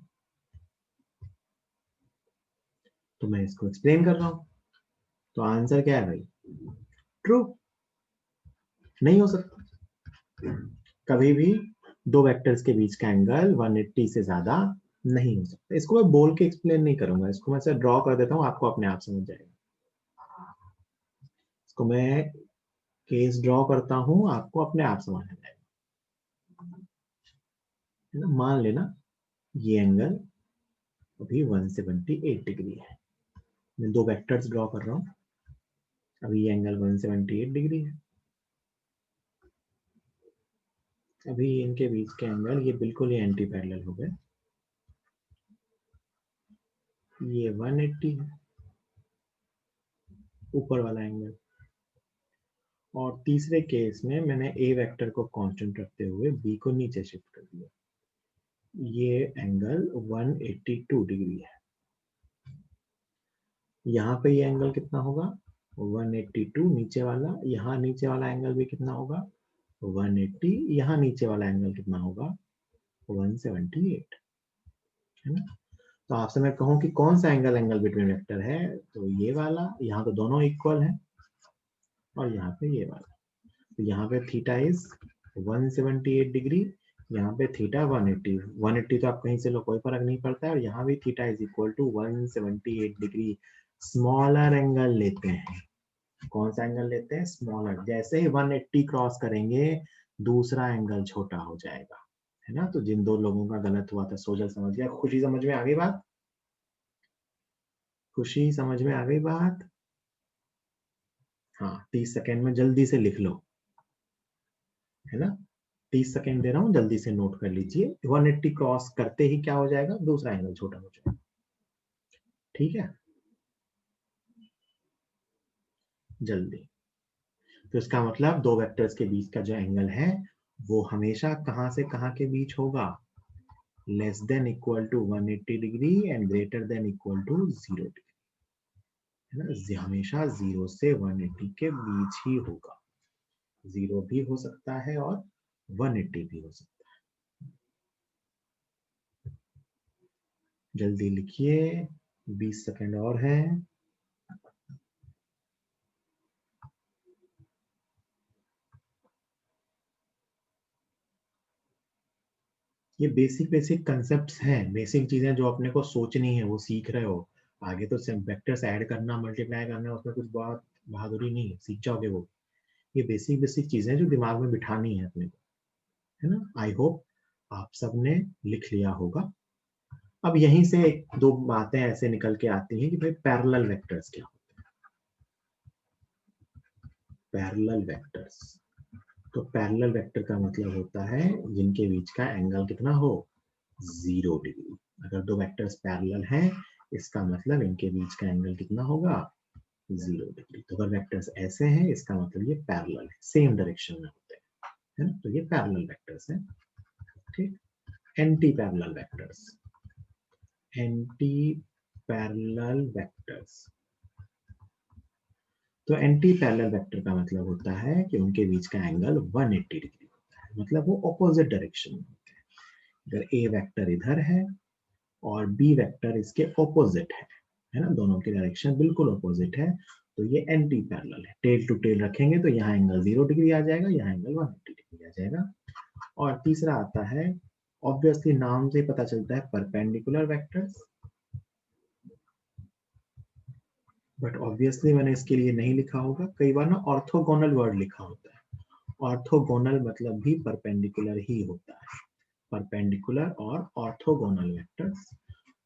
तो मैं इसको एक्सप्लेन कर रहा हूं, तो आंसर क्या है भाई, ट्रू, नहीं हो सकता, कभी भी दो वेक्टर्स के बीच का एंगल 180 से ज्यादा नहीं हो सकता। इसको मैं बोल के एक्सप्लेन नहीं करूंगा, इसको मैं सिर्फ ड्रॉ कर देता हूं, आपको अपने आप समझ जाएगा। इसको मैं केस ड्रॉ करता हूं, आपको अपने आप समझ आ जाएगा, है ना। मान लेना ये एंगल अभी 178 डिग्री है, मैं दो वेक्टर्स ड्रॉ कर रहा हूं, अभी ये एंगल 178 डिग्री है, अभी इनके बीच के एंगल ये बिल्कुल ही एंटी पैरेलल हो गए, ये 180 है ऊपर वाला एंगल, और तीसरे केस में मैंने ए वेक्टर को कांस्टेंट रखते हुए बी को नीचे शिफ्ट कर दिया, ये एंगल 182 डिग्री है, यहाँ पे ये एंगल कितना होगा 182 नीचे वाला, यहाँ नीचे वाला एंगल भी कितना होगा 180, यहाँ नीचे वाला एंगल कितना होगा 178, है ना। तो आपसे मैं कहूँ कि कौन सा एंगल एंगल बिटवीन वेक्टर है, तो ये वाला, यहाँ तो दोनों इक्वल है, और यहाँ पे ये वाला, तो यहाँ पे थीटा इज 178 डिग्री, यहाँ पे थीटा 180, 180 तो आप कहीं से लो कोई फर्क नहीं पड़ता है, और यहाँ भी theta is equal to 178 degree. Smaller angle लेते हैं, कौन सा एंगल लेते हैं स्मॉलर, जैसे ही 180 क्रॉस करेंगे दूसरा एंगल छोटा हो जाएगा, है ना। तो जिन दो लोगों का गलत हुआ था, सोजल समझ गया, खुशी समझ में आ गई बात, खुशी समझ में आ गई बात, हाँ 30 सेकेंड में जल्दी से लिख लो। है ना। 30 सेकेंड दे रहा हूं, जल्दी से नोट कर लीजिए। 180 क्रॉस करते ही क्या हो जाएगा, दूसरा एंगल छोटा हो जाएगा। ठीक है, जल्दी। तो इसका मतलब दो वेक्टर्स के बीच का जो एंगल है वो हमेशा कहां से कहां के बीच होगा, less than equal to 180 degree and greater than equal to 0 degree, है ना। हमेशा 0 से 180 के बीच ही होगा। 0 भी हो सकता है और 180 भी हो सकता है। जल्दी लिखिए, 20 सेकेंड और है। ये बेसिक बेसिक कंसेप्ट्स हैं, बेसिक चीजें जो अपने को सोचनी है वो सीख रहे हो। आगे तो सिर्फ वेक्टर्स ऐड करना, मल्टीप्लाई करना, उसमें कुछ बहुत बहादुरी नहीं है, सीख जाओगे वो। ये बेसिक बेसिक चीजें जो दिमाग में बिठानी है अपने को, है ना। आई होप आप सबने लिख लिया होगा। अब यहीं से एक दो बातें ऐसे निकल के आती हैं कि भाई पैरेलल वेक्टर्स क्या होते हैं। पैरेलल वेक्टर्स, तो पैरेलल वेक्टर का मतलब होता है जिनके बीच का एंगल कितना हो, 0 डिग्री। अगर दो वेक्टर्स पैरेलल हैं इसका मतलब इनके बीच का एंगल कितना होगा, 0 डिग्री। तो अगर वेक्टर्स ऐसे हैं इसका मतलब ये पैरेलल है, सेम डायरेक्शन में होते हैं, है ना। तो ये पैरेलल वेक्टर्स हैं। ठीक। Anti parallel vectors, anti parallel vectors. तो एंटी पैरेलल वेक्टर का मतलब होता है कि उनके बीच का एंगल 180 डिग्री होता है, मतलब वो ऑपोजिट डायरेक्शन में होते हैं। अगर ए वेक्टर इधर है और बी वेक्टर इसके ऑपोजिट है ना, दोनों की डायरेक्शन बिल्कुल ऑपोजिट है, तो ये एंटी पैरेलल है। टेल टू टेल रखेंगे तो यहाँ एंगल 0 डिग्री आ जाएगा, यहाँ एंगल 180 डिग्री आ जाएगा। और तीसरा आता है, ऑब्वियसली नाम से पता चलता है, परपेंडिकुलर वेक्टर्स। बट ऑब्वियसली मैंने इसके लिए नहीं लिखा होगा, कई बार ना ऑर्थोगोनल वर्ड लिखा होता है। ऑर्थोगोनल मतलब भी परपेंडिकुलर ही होता है, परपेंडिकुलर और ऑर्थोगोनल वेक्टर्स।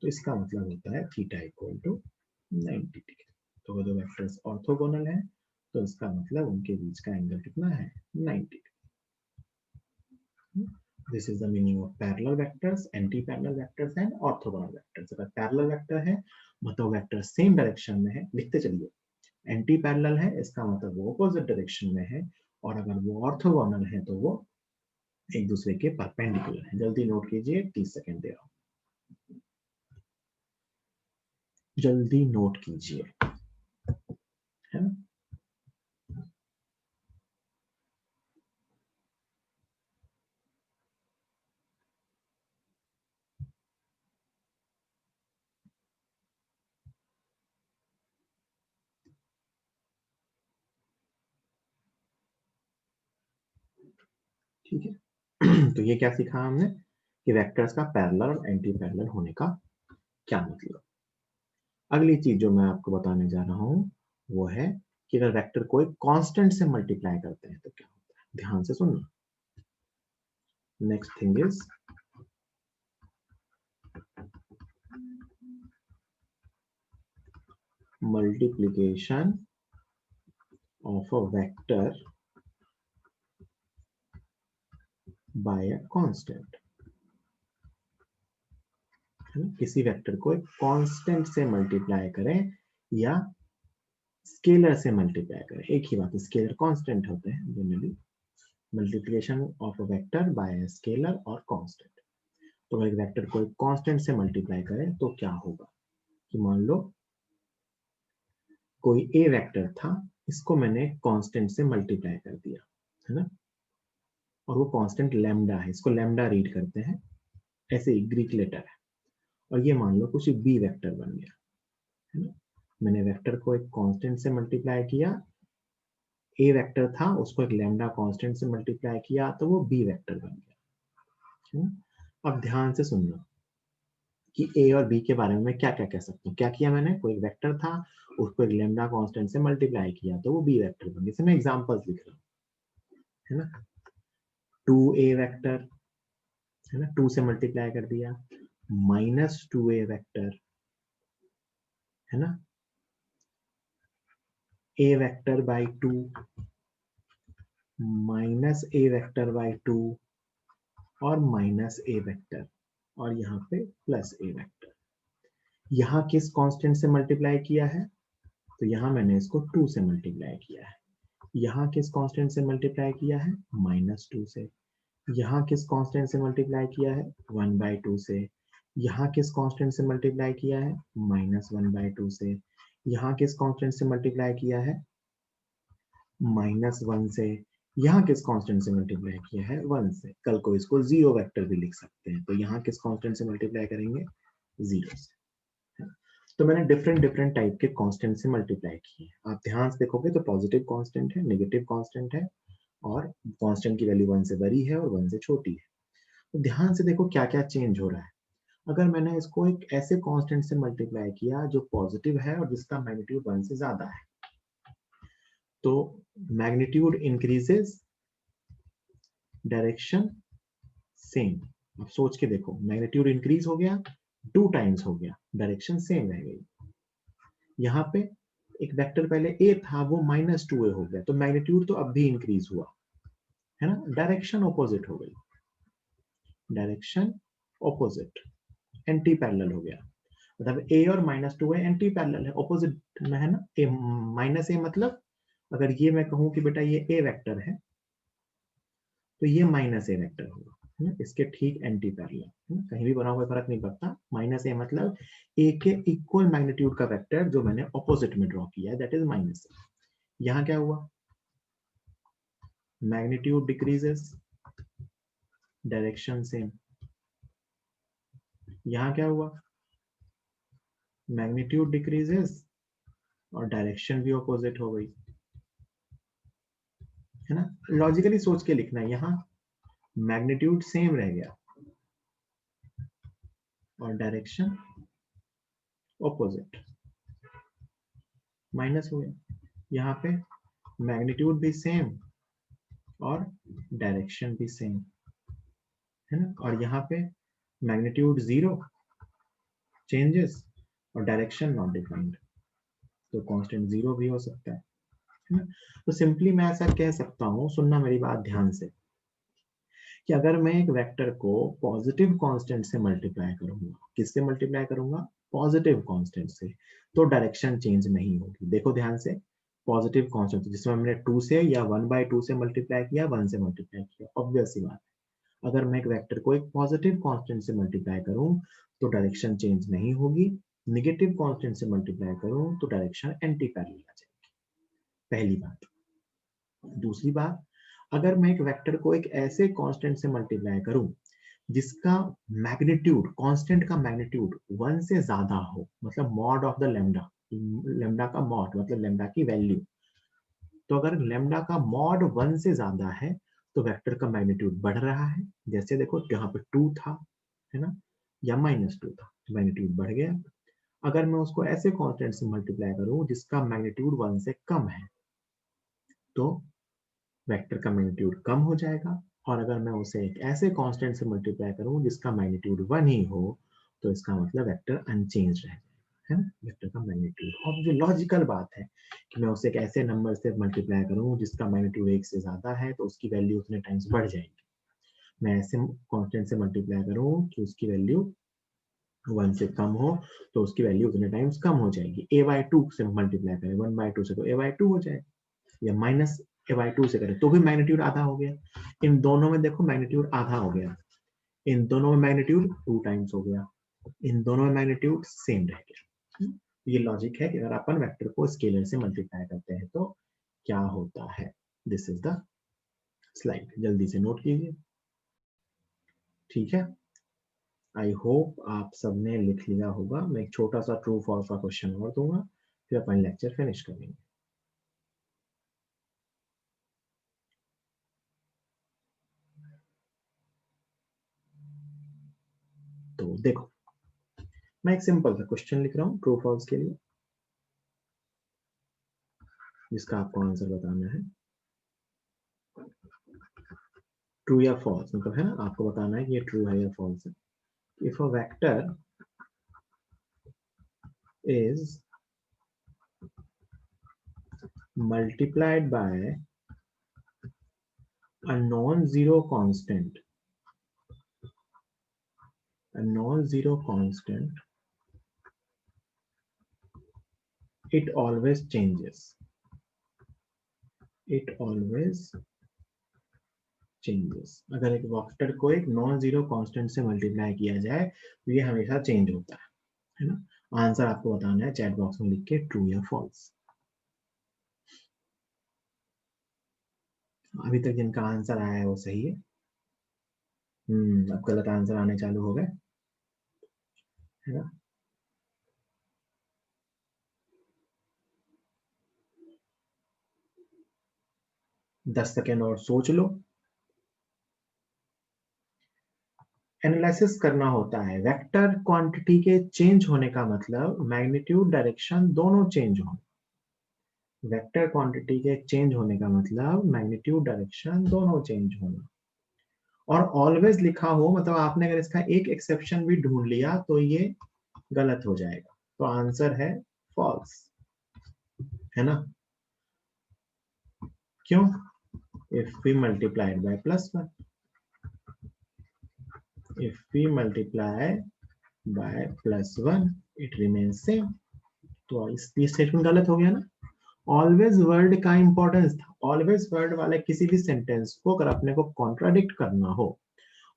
तो इसका मतलब होता है थीटा इक्वल टू 90 डिग्री। तो वो दो वेक्टर्स ऑर्थोगोनल है तो इसका मतलब उनके बीच का एंगल कितना है, 90 degree. This is the meaning of parallel vectors, anti parallel vectors and orthogonal vectors. अगर पैरेलल वेक्टर है मतलब वेक्टर सेम डायरेक्शन में है, लिखते चलिए। एंटी पैरेलल है इसका मतलब वो अपोजिट डायरेक्शन में है, और अगर वो ऑर्थोगोनल है तो वो एक दूसरे के परपेंडिकुलर है। जल्दी नोट कीजिए, 30 सेकेंड दे रहा हूं, जल्दी नोट कीजिए, है ना। ठीक है। तो ये क्या सीखा हमने कि वेक्टर्स का पैरेलल और एंटी पैरेलल होने का क्या मतलब। अगली चीज जो मैं आपको बताने जा रहा हूं वो है कि अगर वेक्टर को एक कांस्टेंट से मल्टीप्लाई करते हैं तो क्या होता है, ध्यान से सुनना। Next thing is multiplication of a vector by a constant। किसी वेक्टर को एक कांस्टेंट से मल्टीप्लाई करें या स्केलर से मल्टीप्लाई करें, एक ही बात है, स्केलर कांस्टेंट होते हैं generally. Multiplication of a vector by a scalar और कांस्टेंट। तो अगर एक वेक्टर को एक कांस्टेंट से मल्टीप्लाई करें तो क्या होगा कि मान लो कोई ए वेक्टर था, इसको मैंने कांस्टेंट से मल्टीप्लाई कर दिया, है ना। और वो कांस्टेंट लैम्डा है, इसको लैम्डा रीड करते हैं, ऐसे ही ग्रीक लेटर है। और ये मान लो कुछ बी वेक्टर बन गया, है ना। मैंने वेक्टर को एक कांस्टेंट से मल्टीप्लाई किया, ए वेक्टर था उसको एक लैम्डा कांस्टेंट से मल्टीप्लाई किया तो वो बी वेक्टर बन गया, है ना। अब ध्यान से सुनना कि ए और बी के बारे में मैं क्या क्या कह सकता हूँ। क्या किया मैंने, कोई वेक्टर था उसको एक लैम्डा कांस्टेंट से मल्टीप्लाई किया तो वो बी वेक्टर बन गया। जैसे मैं एग्जांपल्स लिख रहा हूँ, है ना। 2a वेक्टर, है ना, 2 से मल्टीप्लाई कर दिया, -2a वेक्टर, है ना, a vector by 2, minus A vector by 2 और माइनस ए वेक्टर और यहाँ पे प्लस ए वेक्टर। यहाँ किस कांस्टेंट से मल्टीप्लाई किया है? तो यहाँ मैंने इसको 2 से मल्टीप्लाई किया है। यहाँ किस कांस्टेंट से मल्टीप्लाई किया है? -2 से। यहाँ किस कांस्टेंट से मल्टीप्लाई किया है? 1/2 से। यहाँ किस कांस्टेंट से मल्टीप्लाई किया है? -1/2 से। यहाँ किस कांस्टेंट से मल्टीप्लाई किया है? -1 से। यहाँ किस कांस्टेंट से मल्टीप्लाई किया है? 1 से। कल को इसको 0 वेक्टर भी लिख सकते हैं। तो यहाँ किस कांस्टेंट से मल्टीप्लाई करेंगे? 0 से। तो मैंने डिफरेंट डिफरेंट टाइप के कांस्टेंट से मल्टीप्लाई किए। आप ध्यान से देखोगे तो पॉजिटिव कांस्टेंट है, नेगेटिव कांस्टेंट है और कांस्टेंट की वैल्यू 1 से बड़ी है और 1 से छोटी है। तो ध्यान से देखो क्या क्या चेंज हो रहा है। अगर मैंने इसको एक ऐसे कांस्टेंट से मल्टीप्लाई किया जो पॉजिटिव है और जिसका मैग्नीट्यूड 1 से ज्यादा है, तो मैग्नीट्यूड इंक्रीजेस, डायरेक्शन सेम। अब सोच के देखो, मैग्नीट्यूड इंक्रीज हो गया, 2 टाइम्स हो गया, डायरेक्शन सेम रह गई। यहाँ पे एक वेक्टर पहले a था, वो -2a हो गया, तो मैग्नीट्यूड तो अब भी इंक्रीज हुआ है ना, डायरेक्शन ऑपोजिट हो गई, डायरेक्शन ऑपोजिट, एंटी पैरेलल हो गया। मतलब a और -2a एंटी पैरेलल है, ऑपोजिट में है ना। a -a मतलब अगर ये मैं कहूं कि बेटा ये a वेक्टर है तो ये -a वेक्टर होगा, है ना, इसके ठीक एंटी पैरेलल, है ना, कहीं भी बना हुआ फर्क नहीं पड़ता। -a मतलब a के इक्वल मैग्नीट्यूड का वेक्टर जो मैंने ऑपोजिट में ड्रॉ किया है, दैट इज -a। यहाँ क्या हुआ? Magnitude decreases, direction same. यहाँ क्या हुआ? मैग्नीट्यूड डिक्रीजेस और डायरेक्शन भी ऑपोजिट हो गई, है ना। लॉजिकली सोच के लिखना है, यहाँ मैग्नीट्यूड सेम रह गया और डायरेक्शन ऑपोजिट, माइनस हो गया। यहाँ पे मैग्नीट्यूड भी सेम और डायरेक्शन भी सेम, है ना। और यहाँ पे मैग्नीट्यूड 0 चेंजेस और डायरेक्शन नॉट डिफाइंड, तो कांस्टेंट 0 भी हो सकता है ना। तो सिंपली मैं ऐसा कह सकता हूँ, सुनना मेरी बात ध्यान से, कि अगर मैं एक वेक्टर को पॉजिटिव कांस्टेंट से मल्टीप्लाई करूंगा, किससे मल्टीप्लाई करूंगा? पॉजिटिव कांस्टेंट से, तो डायरेक्शन चेंज नहीं होगी। देखो ध्यान से, पॉजिटिव कांस्टेंट जिसमें मैंने 2 से या 1/2 से मल्टीप्लाई किया, 1 से मल्टीप्लाई किया, ऑब्वियस सी बात है। अगर मैं एक वेक्टर को एक पॉजिटिव कांस्टेंट से मल्टीप्लाई करूं तो डायरेक्शन चेंज नहीं होगी, निगेटिव कांस्टेंट से मल्टीप्लाई करूं तो डायरेक्शन एंटी पैरेलल आ जाएगी, पहली बात। दूसरी बात, अगर मैं एक वेक्टर को एक ऐसे कांस्टेंट से मल्टीप्लाई करूं जिसका मैग्नीट्यूड, कांस्टेंट का मैग्नीट्यूड 1 से ज्यादा हो, मतलब mod of the lambda, lambda का मॉड मतलब लेम्डा की वैल्यू, तो अगर लेम्डा का मॉड 1 से ज्यादा है तो वेक्टर का मैग्नीट्यूड बढ़ रहा है। जैसे देखो यहाँ पे 2 था, है ना, या -2 था, तो मैग्नीट्यूड बढ़ गया। अगर मैं उसको ऐसे कांस्टेंट से मल्टीप्लाई करूं जिसका मैग्नीट्यूड 1 से कम है तो वेक्टर का मैग्नीट्यूड कम हो जाएगा। और अगर मैं उसे एक ऐसे कांस्टेंट से मल्टीप्लाई करूं जिसका मैग्नीट्यूड 1 ही हो तो इसका मतलब वेक्टर अनचेंज रह जाएगा, है ना, वेक्टर का मैग्नीट्यूड। और जो लॉजिकल बात है कि मैं उसे एक ऐसे नंबर से मल्टीप्लाई करूं जिसका मैग्नीट्यूड 1 से ज्यादा है तो उसकी वैल्यू उतने टाइम्स बढ़ जाएगी। मैं ऐसे कांस्टेंट से मल्टीप्लाई करूं कि उसकी वैल्यू 1 से कम हो तो उसकी वैल्यू उतने टाइम्स कम हो जाएगी। a/2 से मल्टीप्लाई करें 1/2 से तो a/2 हो जाएगा, या -a/2 से करें तो भी मैग्नीट्यूड आधा हो गया। इन दोनों में देखो मैग्नीट्यूड आधा हो गया, इन दोनों में मैग्नीट्यूड 2 टाइम्स हो गया, इन दोनों में मैग्नीट्यूड सेम रह गया। ये लॉजिक है कि अगर अपन वेक्टर को स्केलर से मल्टीप्लाई करते हैं तो क्या होता है। दिस इज द स्लाइड, जल्दी से नोट कीजिए, ठीक है। आई होप आप सबने लिख लिया होगा। मैं एक छोटा सा ट्रू फॉल्स का क्वेश्चन और दूंगा, फिर अपन लेक्चर फिनिश करेंगे। तो देखो, मैं एक सिंपल सा क्वेश्चन लिख रहा हूँ ट्रू फॉल्स के लिए, जिसका आपको आंसर बताना है, ट्रू या फॉल्स, मतलब है ना, आपको बताना है कि ये ट्रू है या फॉल्स है। If a vector is multiplied by a non-zero constant, a non-zero constant, it always changes, it always changes. अगर एक वेक्टर को एक नॉन जीरो कांस्टेंट से मल्टीप्लाई किया जाए तो ये हमेशा चेंज होता है ना। आंसर आपको बताना है चैट बॉक्स में लिख के ट्रू या फॉल्स। अभी तक जिनका आंसर आया है वो सही है। अब गलत आंसर आने चालू हो गए, है ना। 10 सेकेंड और सोच लो। एनालिसिस करना होता है, वेक्टर क्वांटिटी के चेंज होने का मतलब मैग्नीट्यूड डायरेक्शन दोनों चेंज हो। वेक्टर क्वांटिटी के चेंज होने का मतलब मैग्नीट्यूड डायरेक्शन दोनों चेंज होना। और ऑलवेज लिखा हो मतलब आपने अगर इसका एक एक्सेप्शन भी ढूंढ लिया तो ये गलत हो जाएगा। तो आंसर है फॉल्स, है ना। क्यों? If we multiplied by +1, if we multiply by +1 it remains same। तो इस स्टेटमेंट गलत हो गया ना। ऑलवेज वर्ड का इंपॉर्टेंस था, ऑलवेज वर्ड वाले किसी भी सेंटेंस को अगर अपने को कॉन्ट्राडिक्ट करना हो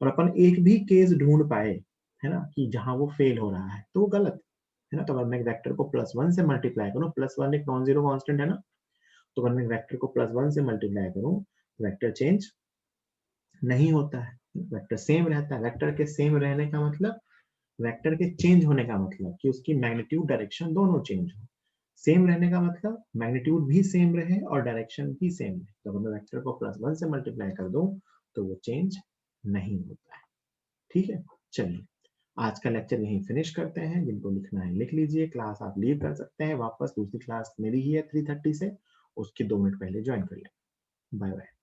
और अपन एक भी केस ढूंढ पाए, है ना, कि जहां वो फेल हो रहा है तो वो गलत है ना। तो अगर मैं वेक्टर को +1 से मल्टीप्लाई करूं, +1 एक नॉन जीरो कांस्टेंट है ना, तो अगर मैं वेक्टर को +1 से मल्टीप्लाई करूं वेक्टर चेंज नहीं होता है, वेक्टर सेम रहता है। वेक्टर के सेम रहने का मतलब, वेक्टर के चेंज होने का मतलब कि उसकी मैग्नीट्यूड डायरेक्शन दोनों चेंज हो। सेम रहने का मतलब मैग्नीट्यूड भी सेम रहे और डायरेक्शन भी सेम रहे। तो अगर मैं वेक्टर को +1 से मल्टीप्लाई कर दूं तो वो चेंज नहीं होता है। ठीक है, चलिए आज का लेक्चर यहीं फिनिश करते हैं। जिनको लिखना है लिख लीजिए, क्लास आप लीव कर सकते हैं, वापस दूसरी क्लास मेरी ही है 3:30 से, उसके 2 मिनट पहले ज्वाइन कर लें। Bye bye.